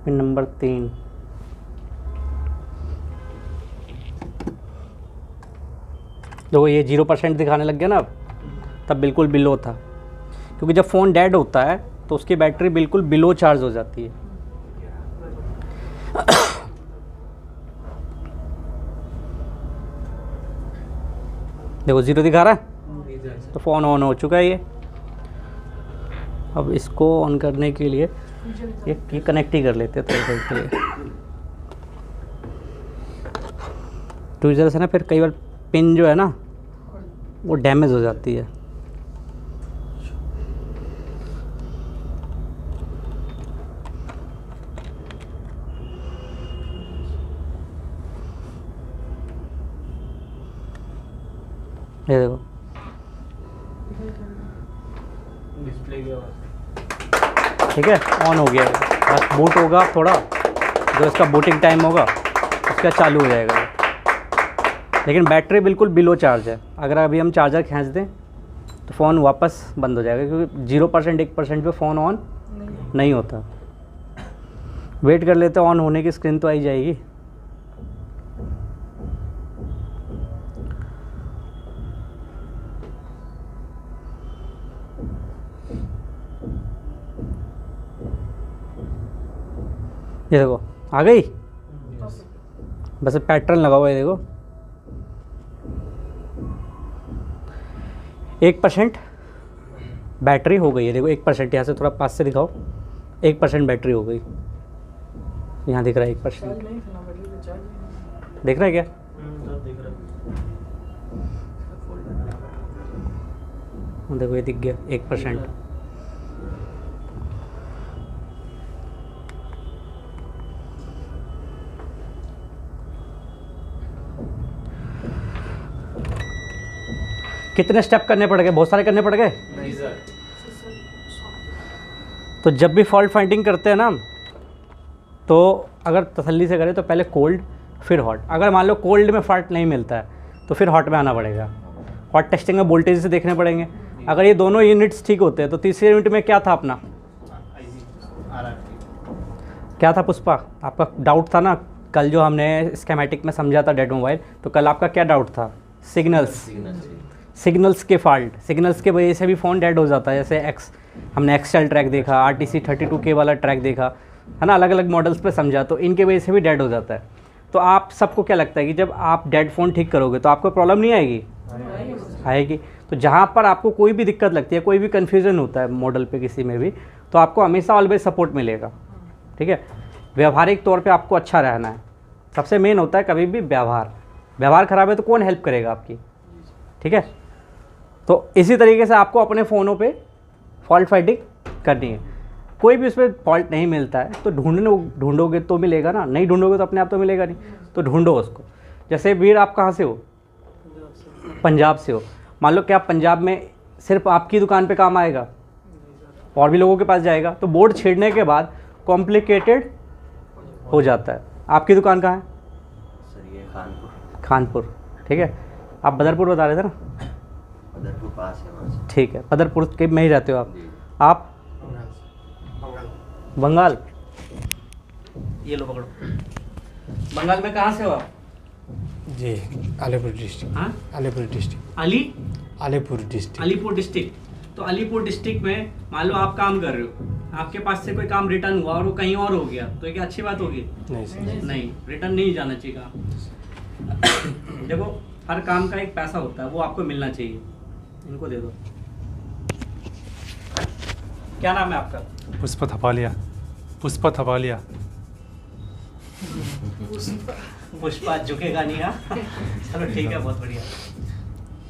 S1: Pin number 3। देखो ये 0% दिखाने लग गया ना, तब बिल्कुल बिलो था, क्योंकि जब फ़ोन डेड होता है तो उसकी बैटरी बिल्कुल बिलो चार्ज हो जाती है। देखो 0 दिखा रहा है, तो फ़ोन ऑन हो चुका है ये। अब इसको ऑन करने के लिए ये कनेक्ट ही कर लेते हैं थोड़ी देर के लिए। ट्विज़र से ना फिर कई बार पिन जो है ना वो डैमेज हो जाती है। ये देखो
S3: डिस्प्ले की आवाज़।
S1: ठीक है, ऑन हो गया है। बस बूट होगा थोड़ा, जो इसका बूटिंग टाइम होगा उसका चालू हो जाएगा। लेकिन बैटरी बिल्कुल बिलो चार्ज है। अगर अभी हम चार्जर खींच दें तो फ़ोन वापस बंद हो जाएगा, क्योंकि 0% 1% पे फ़ोन ऑन नहीं होता। वेट कर लेते, ऑन होने की स्क्रीन तो आई जाएगी। ये देखो आ गई, बस पैटर्न लगा हुआ है। देखो 1% बैटरी हो गई है। देखो 1%, यहाँ से थोड़ा पास से दिखाओ। 1% बैटरी हो गई, यहाँ दिख रहा है 1%। दिख रहा है क्या?
S2: सब दिख रहा है।
S1: देखो ये दिख गया 1%। कितने स्टेप करने पड़ गए? बहुत सारे करने पड़ गए।
S3: नहीं सर।
S1: तो जब भी फॉल्ट फाइंडिंग करते हैं ना, तो अगर तसल्ली से करें तो पहले कोल्ड फिर हॉट। अगर मान लो कोल्ड में फॉल्ट नहीं मिलता है तो फिर हॉट में आना पड़ेगा। हॉट टेस्टिंग में वोल्टेज से देखने पड़ेंगे। अगर ये दोनों यूनिट्स ठीक होते हैं तो तीसरे यूनिट में क्या था अपना? क्या था पुष्पा? आपका डाउट था ना कल जो हमने स्कीमेटिक में समझा था डेड मोबाइल, तो कल आपका क्या डाउट था? सिग्नल्स के फॉल्ट। सिग्नल्स के वजह से भी फ़ोन डेड हो जाता है। जैसे हमने एक्सएल ट्रैक देखा, RTC 32K वाला ट्रैक देखा है ना, अलग अलग मॉडल्स पे समझा, तो इनके वजह से भी डेड हो जाता है। तो आप सबको क्या लगता है कि जब आप डेड फ़ोन ठीक करोगे तो आपको प्रॉब्लम नहीं आएगी? आएगी। तो जहाँ पर आपको कोई भी दिक्कत लगती है, कोई भी कन्फ्यूज़न होता है मॉडल पे किसी में भी, तो आपको हमेशा ऑलवेज सपोर्ट मिलेगा। ठीक है, व्यवहारिक तौर पे आपको अच्छा रहना है। सबसे मेन होता है कभी भी व्यवहार ख़राब है तो कौन हेल्प करेगा आपकी? ठीक है, तो इसी तरीके से आपको अपने फ़ोनों पे फॉल्ट फाइंडिंग करनी है। कोई भी उसमें फॉल्ट नहीं मिलता है तो ढूंढोगे तो मिलेगा ना, नहीं ढूंढोगे तो अपने आप तो मिलेगा नहीं। तो ढूंढो उसको। जैसे वीर, आप कहाँ से हो? पंजाब से हो। मान लो कि आप पंजाब में सिर्फ आपकी दुकान पे काम आएगा, और भी लोगों के पास जाएगा, तो बोर्ड छेड़ने के बाद कॉम्प्लिकेटेड हो जाता है। आपकी दुकान कहाँ है?
S4: सर ये
S1: खानपुर। ठीक है, आप बदरपुर बता रहे थे ना?
S4: बदरपुर पास है वहाँ से।
S1: ठीक है, बदरपुर के में ही रहते हो आप। आप बंगाल। ये लो पकड़ो। बंगाल में कहाँ से हो आप?
S5: जी अलीपुर डिस्ट्रिक्ट।
S1: हाँ,
S5: अलीपुर डिस्ट्रिक्ट।
S1: अलीपुर डिस्ट्रिक्ट। तो अलीपुर डिस्ट्रिक्ट में मान लो आप काम कर रहे हो, आपके पास से कोई काम रिटर्न हुआ और वो कहीं और हो गया, तो ये क्या अच्छी बात होगी?
S5: नहीं सर।
S1: नहीं, रिटर्न नहीं जाना चाहिए काम। देखो, हर काम का एक पैसा होता है, वो आपको मिलना चाहिए। इनको दे दो। क्या नाम है आपका?
S6: पुष्पा थपालिया।
S1: पुष्पा झुकेगा नहीं। हाँ चलो ठीक है, बहुत बढ़िया।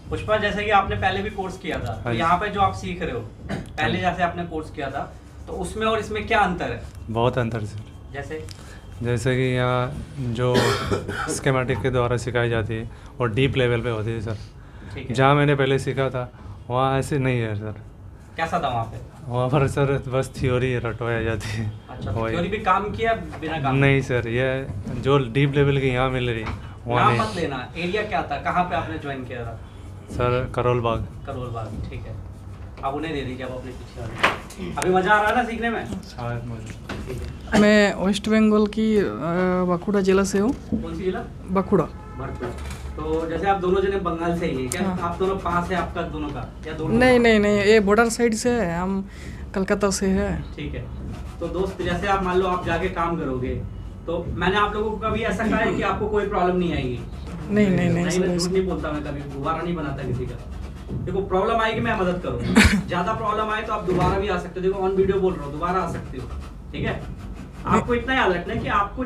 S1: पुष्पा, जैसे कि आपने पहले भी कोर्स किया था, तो यहाँ पे जो आप सीख रहे हो, पहले जैसे आपने कोर्स किया था, तो उसमें और इसमें क्या अंतर है?
S6: बहुत अंतर सर।
S1: जैसे
S6: कि यहाँ जो स्कीमेटिक के द्वारा सिखाई जाती है और डीप लेवल पे होती है सर।
S1: ठीक है।
S6: जहाँ मैंने पहले सीखा था वहाँ ऐसे नहीं है सर।
S1: कैसा था वहाँ पे?
S6: वहाँ पर सर बस थ्योरी रटवाई जाती है।
S1: अच्छा,
S6: वही।
S1: थ्योरी भी काम किया बिना काम?
S6: नहीं सर, ये जो डीप लेवल की यहाँ मिल रही वहाँ
S1: नाम
S6: नहीं।
S1: मत लेना। एरिया क्या था, कहाँ पे आपने ज्वाइन किया था?
S6: सर करोल बाग।
S1: ठीक है, अब उन्हें दे दीजिए, अब अपने पीछे वाले। अभी मज़ा आ रहा है ना सीखने में?
S6: शायद मुझे।
S7: मैं वेस्ट बंगाल की बांकुड़ा जिला से हूँ।
S1: कौन सी जिला?
S7: बांकुड़ा।
S1: भरतपुर। तो जैसे आप दोनों जने बंगाल से ही हैं क्या?
S7: हाँ।
S1: आप दोनों पास है आपका दोनों का, या दोनों?
S7: नहीं, ये बॉर्डर साइड से है, हम कलकत्ता से है।
S1: ठीक है। तो दोस्त, जैसे आप मान लो आप जाके काम करोगे, तो मैंने आप लोगों को कभी ऐसा कहा है कि आपको कोई प्रॉब्लम नहीं आएगी?
S7: नहीं
S1: मैं झूठ नहीं बोलता, मैं कभी दोबारा नहीं बनाता किसी का। देखो, प्रॉब्लम आएगी मैं मदद करूँगा। ज़्यादा प्रॉब्लम आए तो आप दोबारा भी आ सकते हो। देखो ऑन वीडियो बोल रहा हूँ, दोबारा आ सकते हो। ठीक है, आपको इतना याद रखना है कि आपको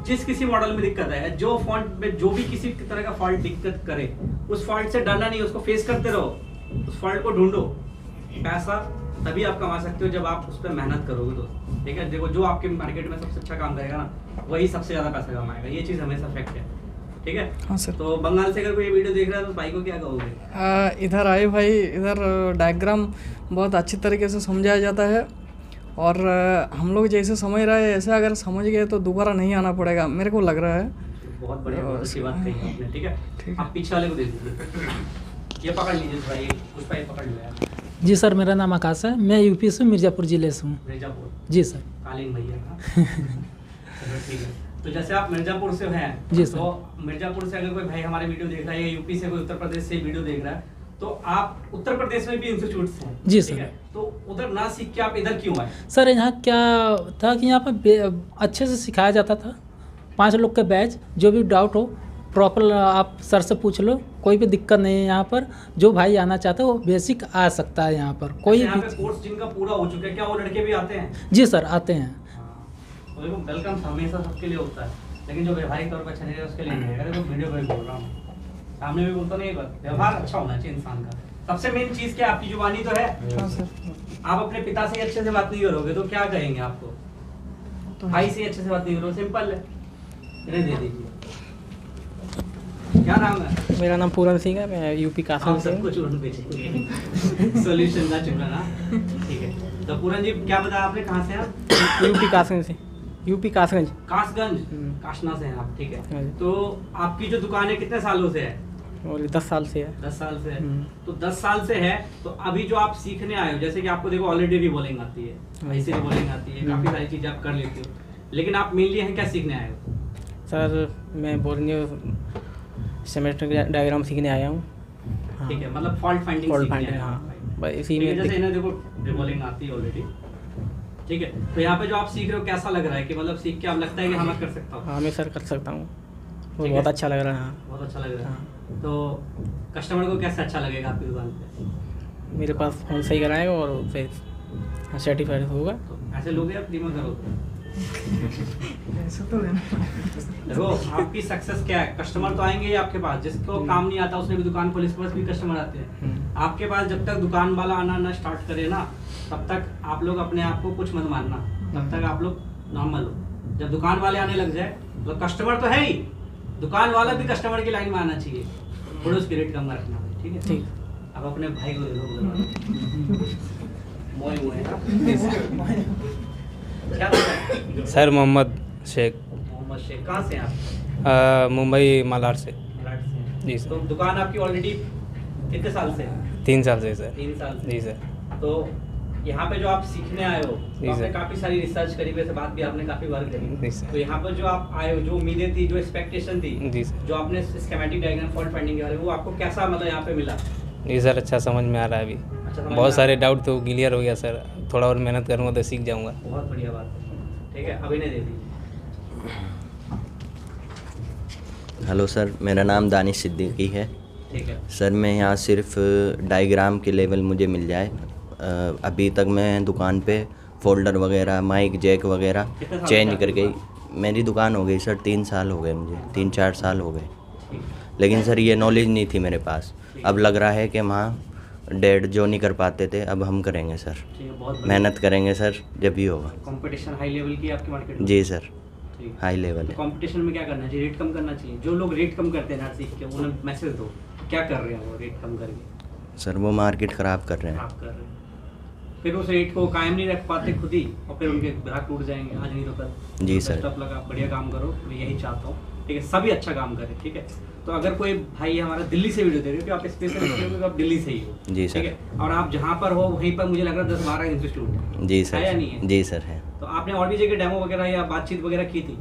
S1: जिस किसी मॉडल में दिक्कत है, जो फॉन्ट में जो भी किसी तरह का फॉल्ट दिक्कत करे, उस फॉल्ट से डरना नहीं, उसको फेस करते रहो, उस फॉल्ट को ढूंढो। पैसा तभी आप कमा सकते हो जब आप उस पर मेहनत करोगे दोस्तों, ठीक है। देखो जो आपके मार्केट में सबसे अच्छा काम करेगा ना, वही सबसे ज़्यादा पैसा कमाएगा, ये चीज़ हमेशा फैक्ट है, ठीक है।
S7: हाँ सर।
S1: तो बंगाल से अगर कोई वीडियो देख रहा है तो भाई को क्या कहोगे?
S7: इधर आए भाई, इधर डायग्राम बहुत अच्छी तरीके से समझाया जाता है और हम लोग जैसे समझ रहे हैं ऐसे अगर समझ गए तो दोबारा नहीं आना पड़ेगा, मेरे को लग रहा है।
S1: बहुत बढ़िया, बहुत अच्छी बात कही आपने, ठीक है। आप पीछे वाले को दे दीजिए, ये पकड़ लीजिए भाई, उस पर पकड़ लो यार।
S8: जी सर, मेरा नाम आकाश है, मैं यूपी से मिर्ज़ापुर ज़िले से हूँ।
S1: मिर्ज़ापुर?
S8: जी सर।
S1: कालीन भैया का चलो ठीक है। तो जैसे आप मिर्ज़ापुर से हैं
S8: जी सर।
S1: तो मिर्ज़ापुर से अगर कोई भाई हमारे वीडियो देख रहा है या यूपी से कोई उत्तर प्रदेश से वीडियो देख रहा है, तो आप उत्तर प्रदेश में भी इंस्टीट्यूट्स हैं?
S8: जी
S1: ठीक
S8: सर।
S1: है। तो उधर ना सीख के आप इधर क्यों आए?
S8: सर यहाँ क्या था कि यहाँ पर अच्छे से सिखाया जाता था, 5 लोग के बैच, जो भी डाउट हो प्रॉपर आप सर से पूछ लो, कोई भी दिक्कत नहीं है यहाँ पर। जो भाई आना चाहता है वो बेसिक आ सकता है यहाँ पर, कोई
S1: यहाँ
S8: भी।
S1: पे कोर्स जिनका पूरा हो चुका है, क्या वो लड़के भी आते हैं?
S8: जी सर, आते हैं।
S1: तो देखो वेलकम हमेशा सबके लिए होता है, लेकिन जो व्यवहारिक तौर पर अच्छा नहीं है उसके लिए नहीं है। देखो वीडियो पर बोल रहा हूँ, सामने भी बोलता नहीं, व्यवहार अच्छा होना चाहिए इंसान का। सबसे मेन चीज़ क्या, आपकी जुबानी तो है।
S7: हाँ सर।
S1: आप अपने पिता से अच्छे से बात नहीं करोगे तो क्या कहेंगे आपको?
S7: तो
S1: भाई से अच्छे से बात नहीं करो, सिंपल है। इन्हें दे दीजिए। क्या नाम है?
S5: मेरा नाम पूरन सिंह है, मैं यूपी कासगंज
S1: आप
S5: से
S1: सबको चूरन बेचेंगे सॉल्यूशन ना चूरन, हाँ ठीक है। तो पूरन जी क्या बताया आपने, कहाँ से हैं आप?
S5: यूपी कासगंज से, यूपी कासगंज।
S1: कासगंज, काशना से हैं आप, ठीक
S5: हाँ
S1: है।
S5: जी।
S1: तो आपकी जो दुकान है कितने सालों से है?
S5: और 10 साल से है।
S1: 10 साल से है। तो 10 साल से है, तो अभी जो आप सीखने आए हो, जैसे कि आपको देखो ऑलरेडी रिबोलिंग आती है, ऐसे रिबोलिंग आती है, काफ़ी सारी चीज़ें आप कर लेते हो, लेकिन आप मेनली हैं क्या सीखने आए हो?
S5: सर मैं बोर्नियो सेमेस्टर डायग्राम सीखने आया हूँ। हाँ।
S1: ठीक है, मतलब फॉल्ट फाइंडिंग
S5: फॉल्ट
S1: सीखने
S5: फाइंडिंग,
S1: आए हो।
S5: हाँ। बस इसी
S1: ठीक है,
S5: में
S1: जैसे इन्हें देखो रिबोलिंग आती है ऑलरेडी, ठीक है। तो यहाँ पे जो आप सीख रहे हो कैसा लग रहा है, कि मतलब सीख के आप लगता है कि हाँ मैं कर सकता हूँ?
S5: हाँ मैं सर कर सकता हूँ, वो
S1: ठीक
S5: बहुत
S1: है।
S5: अच्छा लग रहा है। हाँ।
S1: बहुत अच्छा लग रहा है। तो कस्टमर को कैसे अच्छा लगेगा आपकी दुकान पे?
S5: मेरे पास फोन सही कराएगा और उससे सर्टिफाइड होगा।
S1: तो ऐसे लोग आप धीमा करो।
S7: ऐसा तो है ना।
S1: देखो आपकी सक्सेस क्या है, कस्टमर तो आएंगे ही आपके पास, जिसको काम नहीं आता उसने भी दुकान खोली, इसके पास भी कस्टमर आते हैं। आपके पास जब तक दुकान वाला आना ना स्टार्ट करे ना, तब तक आप लोग अपने आप को कुछ मत मानना, तब तक आप लोग नॉर्मल हो। जब दुकान वाले आने लग जाए तो कस्टमर तो है ही, दुकान वाला भी कस्टमर की लाइन में आना चाहिए, थोड़ा उसकी रेट कम रखना है, ठीक है।
S5: ठीक।
S1: अब अपने भाई को दे दो। मोए मोए क्या नाम है?
S5: सर मोहम्मद शेख,
S1: मोहम्मद शेख। कहाँ से हैं आप?
S5: मुंबई मालाड से।
S1: मलाड से हैं।
S5: जी सर।
S1: तो दुकान आपकी ऑलरेडी कितने साल से है?
S5: 3 साल से सर।
S1: 3 साल से।
S5: जी सर।
S1: तो यहाँ पे जो आप सीखने आए हो,
S5: जी
S1: तो आपने
S5: सर।
S1: काफ़ी सारी रिसर्च करी, वैसे बात भी आपने काफ़ी बार
S5: जी
S1: करी।
S5: सर।
S1: तो यहाँ पर जो आप आए हो, जो उम्मीदें थी, जो एक्सपेक्टेशन थी,
S5: जी सर।
S1: जो आपने स्कीमेटिक डायग्राम फॉल्ट फाइंडिंग के बारे में, वो आपको कैसा मतलब यहाँ पे मिला?
S5: जी सर, अच्छा समझ में आ रहा है अभी।
S1: अच्छा समझ में आ
S5: बहुत सारे
S1: रहा
S5: डाउट तो क्लियर हो गया सर, थोड़ा और मेहनत करूँगा तो सीख जाऊँगा।
S1: है? बहुत बढ़िया बात है, ठीक है। अभी नहीं दे दीजिए।
S4: हेलो सर, मेरा नाम दानिश सिद्दीकी है।
S1: ठीक है।
S4: सर मैं यहाँ सिर्फ डायग्राम के लेवल मुझे मिल जाए। अभी तक मैं दुकान पे फोल्डर वगैरह, माइक जैक वगैरह
S1: कितने साल
S4: चेंज
S1: से
S4: कर
S1: आपकी
S4: गई। मेरी दुकान हो गई सर 3 साल हो गए, मुझे 3-4 साल हो गए।
S1: ठीक
S4: लेकिन सर ये नॉलेज नहीं थी मेरे पास। अब लग रहा है कि वहाँ डैड जो नहीं कर पाते थे अब हम करेंगे सर।
S1: ठीक है, बहुत
S4: मेहनत करेंगे सर, जब भी होगा।
S1: कंपटीशन हाई लेवल की है आपके मार्केट में?
S4: जी सर,
S1: ठीक।
S4: हाई लेवल है।
S1: कंपटीशन में क्या करना चाहिए? रेट कम करना चाहिए। जो लोग रेट कम करते हैं ना सीख के, उन्हें मैसेज दो, क्या कर रहे हैं वो रेट कम करके?
S4: सर वो मार्केट ख़राब कर रहे हैं।
S1: खराब कर रहे हैं, फिर उस रेट को कायम नहीं रख पाते खुद ही, और फिर उनके ग्राहक टूट जाएंगे आज नहीं तो कल।
S4: जी
S1: तो
S4: सर।
S1: बेस्ट ऑफ लक, आप बढ़िया काम करो, मैं यही चाहता हूँ, ठीक है। सभी अच्छा काम करें, ठीक है। तो अगर कोई भाई हमारा दिल्ली से वीडियो दे रहे हो, तो आप स्पेशल आप दिल्ली से ही हो,
S4: जी सर।
S1: ठीक है। और आप जहाँ पर हो वहीं पर मुझे लग रहा है 10-12 इंस्टीट्यूट है।
S4: जी
S1: है
S4: सर।
S1: या नहीं है?
S4: जी सर है।
S1: तो आपने और भी जगह डेमो वगैरह या बातचीत वगैरह की थी?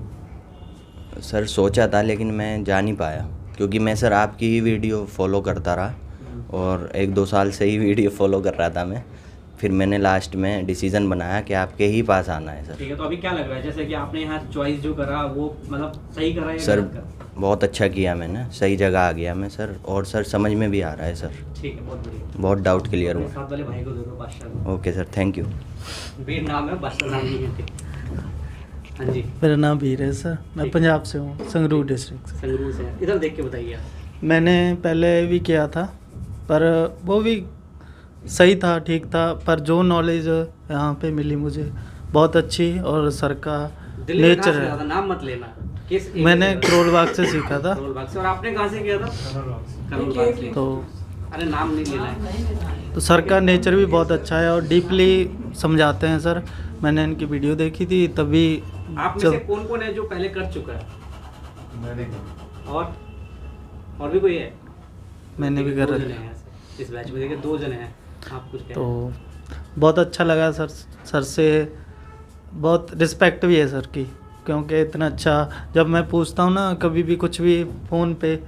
S4: सर सोचा था लेकिन मैं जा नहीं पाया, क्योंकि मैं सर आपकी ही वीडियो फॉलो करता रहा और 1-2 साल से ही वीडियो फॉलो कर रहा था मैं। फिर मैंने लास्ट में डिसीज़न बनाया कि आपके ही पास आना है सर।
S1: ठीक है। तो अभी क्या लग रहा है, जैसे कि आपने यहाँ चॉइस जो करा वो मतलब सही करा है या
S4: सर
S1: गलत करा?
S4: बहुत अच्छा किया मैंने, सही जगह आ गया मैं सर, और सर समझ में भी आ रहा है सर।
S1: ठीक है, बहुत बढ़िया।
S4: बहुत डाउट क्लियर
S1: अपने
S4: हुआ।
S1: साथ वाले भाई को दे दो, बादशाह को।
S4: Okay sir, thank you.
S1: Veer नाम है, बादशाह नाम नहीं है। हाँ जी,
S9: मेरा नाम वीर है सर, मैं
S1: ठीक।
S9: पंजाब से हूँ, संगरूर डिस्ट्रिक्ट से।
S1: संगरूर से हैं। इधर देख के बताइए आप।
S9: मैंने पहले भी किया था, पर वो भी सही था, ठीक था, पर जो नॉलेज यहाँ पे मिली मुझे बहुत अच्छी, और सर का
S1: दिल्ली में कहाँ
S9: नेचर
S1: से
S9: है।
S1: ज़्यादा नाम मत लेना, किस एरिया
S9: मैंने
S1: से?
S9: करोल बाग से सीखा था,
S1: करोल बाग से। और आपने कहाँ से किया था? करोल बाग से।
S9: तो
S1: अरे नाम नहीं लेना है।
S9: तो सर का नेचर भी बहुत अच्छा है और डीपली समझाते हैं सर। मैंने इनकी वीडियो देखी थी तभी।
S1: आप में से कौन कौन है जो पहले कर चुका है? और भी कोई है?
S9: मैंने भी कर
S1: दो
S9: रखा
S1: जने हैं ऐसे। इस बैच में देखिए 2 जने हैं। आप कुछ कहें?
S9: तो बहुत अच्छा लगा सर से बहुत रिस्पेक्ट भी है सर की, क्योंकि इतना अच्छा, जब मैं पूछता हूँ ना कभी भी कुछ भी फ़ोन पे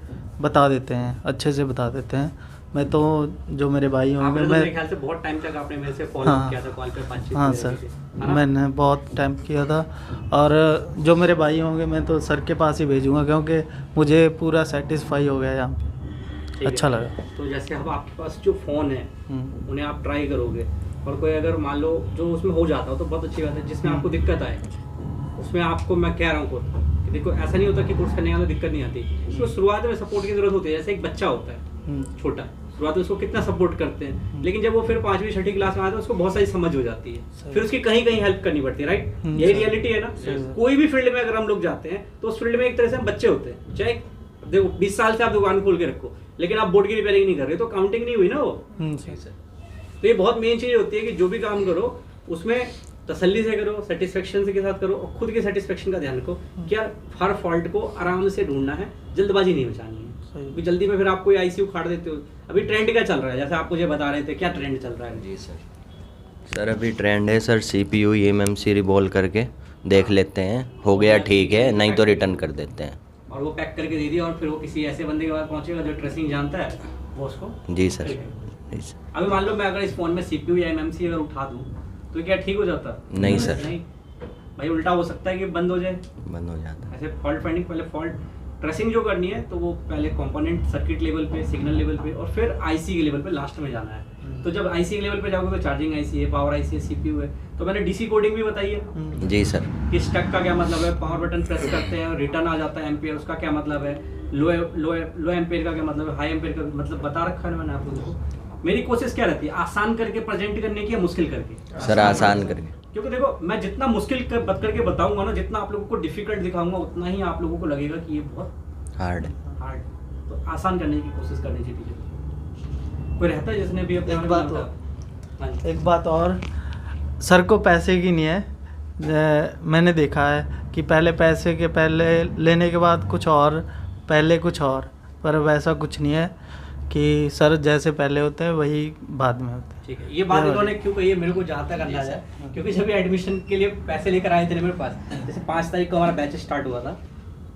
S9: बता देते हैं, अच्छे से बता देते हैं। मैं तो जो मेरे भाई होंगे,
S1: आपने तो
S9: मैं
S1: मेरे ख्याल से बहुत टाइम तक आपने मेरे से फॉलो
S9: हाँ।
S1: किया था, कॉल पे बातचीत
S9: हाँ
S1: की
S9: सर,
S1: थी, है ना?
S9: मैंने बहुत टाइम किया था। और जो मेरे भाई होंगे मैं तो सर के पास ही भेजूँगा, क्योंकि मुझे पूरा सेटिस्फाई हो गया यहाँ पे,
S1: ठीक है।
S9: अच्छा लगा।
S1: तो जैसे अब आपके पास जो फ़ोन है उन्हें आप ट्राई करोगे, और कोई अगर मान लो जो उसमें हो जाता हो तो बहुत अच्छी बात है। जिसमें आपको दिक्कत आए उसमें आपको मैं कह रहा हूँ खुद कि देखो ऐसा नहीं होता कि कोर्स करने का दिक्कत नहीं आती, उसको शुरुआत में सपोर्ट की जरूरत होती है। जैसे एक बच्चा होता है छोटा, शुरुआत में उसको कितना सपोर्ट करते हैं, लेकिन जब वो फिर 5वीं 6ठी क्लास में आता है उसको बहुत सारी समझ हो जाती है, फिर उसकी कहीं कहीं हेल्प करनी पड़ती है, राइट? यही रियलिटी है ना। कोई भी फील्ड में अगर हम लोग जाते हैं तो उस फील्ड में एक तरह से हम बच्चे होते हैं। चाहे देखो 20 साल से आप दुकान खोल के रखो, लेकिन आप बोर्ड की रिपेयरिंग नहीं कर रहे तो काउंटिंग नहीं हुई ना वो। तो ये बहुत मेन चीज़ होती है कि जो भी काम करो उसमें तसल्ली से करो, सेटिस्फेक्शन से के साथ करो, और खुद के सेटिस्फेक्शन का ध्यान रखो। क्या हर फॉल्ट को आराम से ढूंढना है, जल्दबाजी नहीं मचानी है। क्योंकि जल्दी में फिर आप कोई आईसीयू उखाड़ देते हो। अभी ट्रेंड क्या चल रहा है, जैसे आप मुझे बता रहे थे, क्या ट्रेंड चल रहा है?
S4: जी सर अभी ट्रेंड है सर CPU eMMC रिवॉल्व करके देख लेते हैं, हो गया ठीक है, नहीं तो रिटर्न कर देते हैं।
S1: और वो पैक करके दे दिया, और फिर वो किसी ऐसे बंदे के पास पहुंचेगा जो ट्रेसिंग जानता है, वो उसको
S4: जी सर। जी सर।
S1: अभी मान लो मैं अगर इस फोन में CPU या MMC अगर उठा दूं तो क्या ठीक हो जाता?
S4: नहीं सर।
S1: नहीं भाई, उल्टा हो सकता है कि बंद हो जाए।
S4: बंद हो जाता है।
S1: ऐसे फॉल्ट फाइंडिंग, पहले फॉल्ट ट्रेसिंग जो करनी है तो वो पहले कंपोनेंट सर्किट लेवल पे, सिग्नल लेवल पे, और फिर आईसी के लेवल पे लास्ट में जाना है। तो जब आईसी के लेवल पे जाओगे तो चार्जिंग आईसी है, पावर आईसी है, CPU है। तो मैंने डीसी कोडिंग भी बताई है
S4: जी सर।
S1: कि स्टक का क्या मतलब है, पावर बटन प्रेस करते हैं रिटर्न आ जाता है एम्पियर, उसका क्या मतलब है, लो एम्पियर का क्या मतलब है, हाई एम्पियर का मतलब बता रखा है मैंने आप लोगों को। मेरी कोशिश क्या रहती है, आसान करके प्रेजेंट करने की या मुश्किल करके?
S4: सर आसान करके।
S1: क्योंकि देखो मैं जितना मुश्किल करके बताऊंगा ना, जितना आप लोगों को डिफिकल्ट दिखाऊंगा, उतना ही आप लोगों को लगेगा कि ये बहुत
S4: हार्ड है।
S1: हार्ड। तो आसान करने की कोशिश करनी चाहिए टीचर। कोई रहता है जिसने भी अपने
S9: एक बात और, सर को पैसे की नहीं है। मैंने देखा है कि पहले पैसे के पहले लेने के बाद कुछ और, पहले कुछ और, पर वैसा कुछ नहीं है कि सर जैसे पहले होते हैं वही बाद में होते हैं।
S1: ठीक है, ये बात इन्होंने क्यों कही है मेरे को जहाँ तक अंदाजा है, क्योंकि जब ये एडमिशन के लिए पैसे लेकर आए थे ना मेरे पास, जैसे 5 तारीख को हमारा बैच स्टार्ट हुआ था,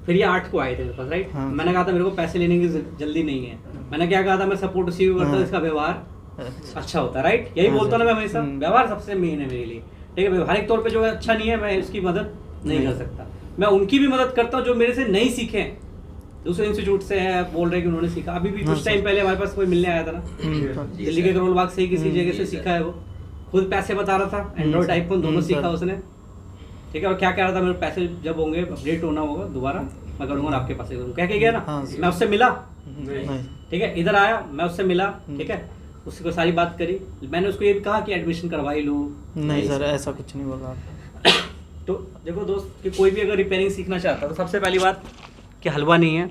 S1: फिर ये 8 को आए थे मेरे पास, राइट? मैंने कहा था मेरे को पैसे लेने की जल्दी नहीं है। मैंने क्या कहा था, मैं सपोर्ट उसी को करता हूँ इसका व्यवहार अच्छा होता है, राइट? यही बोलता हूँ ना मैं हमेशा, व्यवहार सबसे मेन है मेरे लिए। ठीक है, व्यवहारिक तौर पे जो है अच्छा नहीं है, मैं उसकी मदद नहीं कर सकता। मैं उनकी भी मदद करता हूँ जो मेरे से नहीं सीखे, दूसरे इंस्टीट्यूट से है, बोल रहे कि उन्होंने सीखा। अभी भी कुछ टाइम पहले हमारे पास कोई मिलने आया था ना, दिल्ली के करोल बाग से ही किसी जगह से सीखा है, वो खुद पैसे बता रहा था, एंड्रॉइड आईफोन दोनों सीखा उसने। ठीक है, और क्या कह रहा था, मेरे पैसे जब होंगे अपडेट होना होगा दोबारा मैं करूँगा, आपके पास कह के गया ना। मैं उससे मिला, ठीक है, इधर आया, मैं उससे मिला, ठीक है, उससे को सारी बात करी। मैंने उसको ये भी कहा कि एडमिशन करवा ही लो।
S9: नहीं सर, ऐसा कुछ नहीं बोला।
S1: तो देखो दोस्त, कि कोई भी अगर रिपेयरिंग सीखना चाहता है तो सबसे पहली बात कि हलवा नहीं है,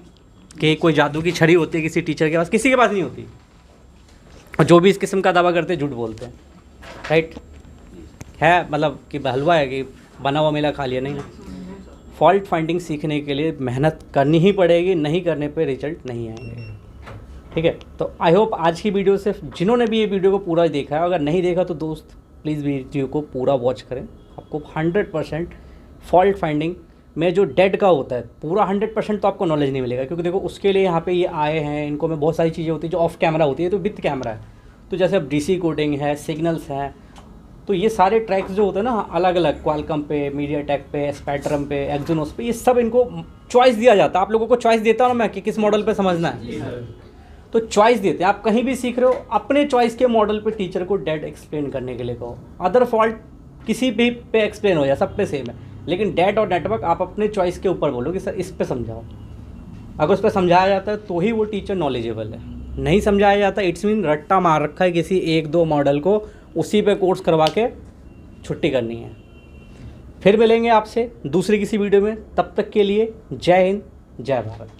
S1: कि कोई जादू की छड़ी होती है किसी टीचर के पास, किसी के पास नहीं होती। और जो भी इस किस्म का दावा करते हैं झूठ बोलते हैं, राइट? है मतलब कि हलवा है कि बना हुआ मेला खा लिया, नहीं ना। फॉल्ट फाइंडिंग सीखने के लिए मेहनत करनी ही पड़ेगी, नहीं करने पे रिजल्ट नहीं आएंगे। ठीक है, तो आई होप आज की वीडियो से जिन्होंने भी ये वीडियो को पूरा देखा है, अगर नहीं देखा तो दोस्त प्लीज़ वीडियो को पूरा वॉच करें। आपको 100% फॉल्ट फाइंडिंग में जो डेड का होता है पूरा 100% तो आपको नॉलेज नहीं मिलेगा, क्योंकि देखो उसके लिए यहाँ पे ये आए हैं, इनको में बहुत सारी चीज़ें होती है जो ऑफ कैमरा होती है, तो विथ कैमरा है। तो जैसे अब डीसी कोडिंग है, सिग्नल्स हैं, तो ये सारे ट्रैक्स जो होते हैं ना अलग अलग, क्वालकॉम पे, मीडियाटेक पे, स्पेक्ट्रम पे, एक्सोनोस पे, ये सब इनको चॉइस दिया जाता है। आप लोगों को चॉइस देता हूँ ना मैं कि किस मॉडल पे समझना है, तो चॉइस देते हैं। आप कहीं भी सीख रहे हो अपने चॉइस के मॉडल पे टीचर को डेड एक्सप्लेन करने के लिए कहो, अदर फॉल्ट किसी भी पे एक्सप्लेन हो जाए, सब पे सेम है। लेकिन डेट और नेटवर्क आप अपने चॉइस के ऊपर बोलो कि सर इस पे समझाओ। अगर उस पर समझाया जाता है तो ही वो टीचर नॉलेजेबल है, नहीं समझाया जाता इट्स मीन रट्टा मार रखा है किसी 1-2 मॉडल को, उसी पे कोर्स करवा के छुट्टी करनी है। फिर मिलेंगे आपसे दूसरी किसी वीडियो में, तब तक के लिए जय हिंद जय भारत।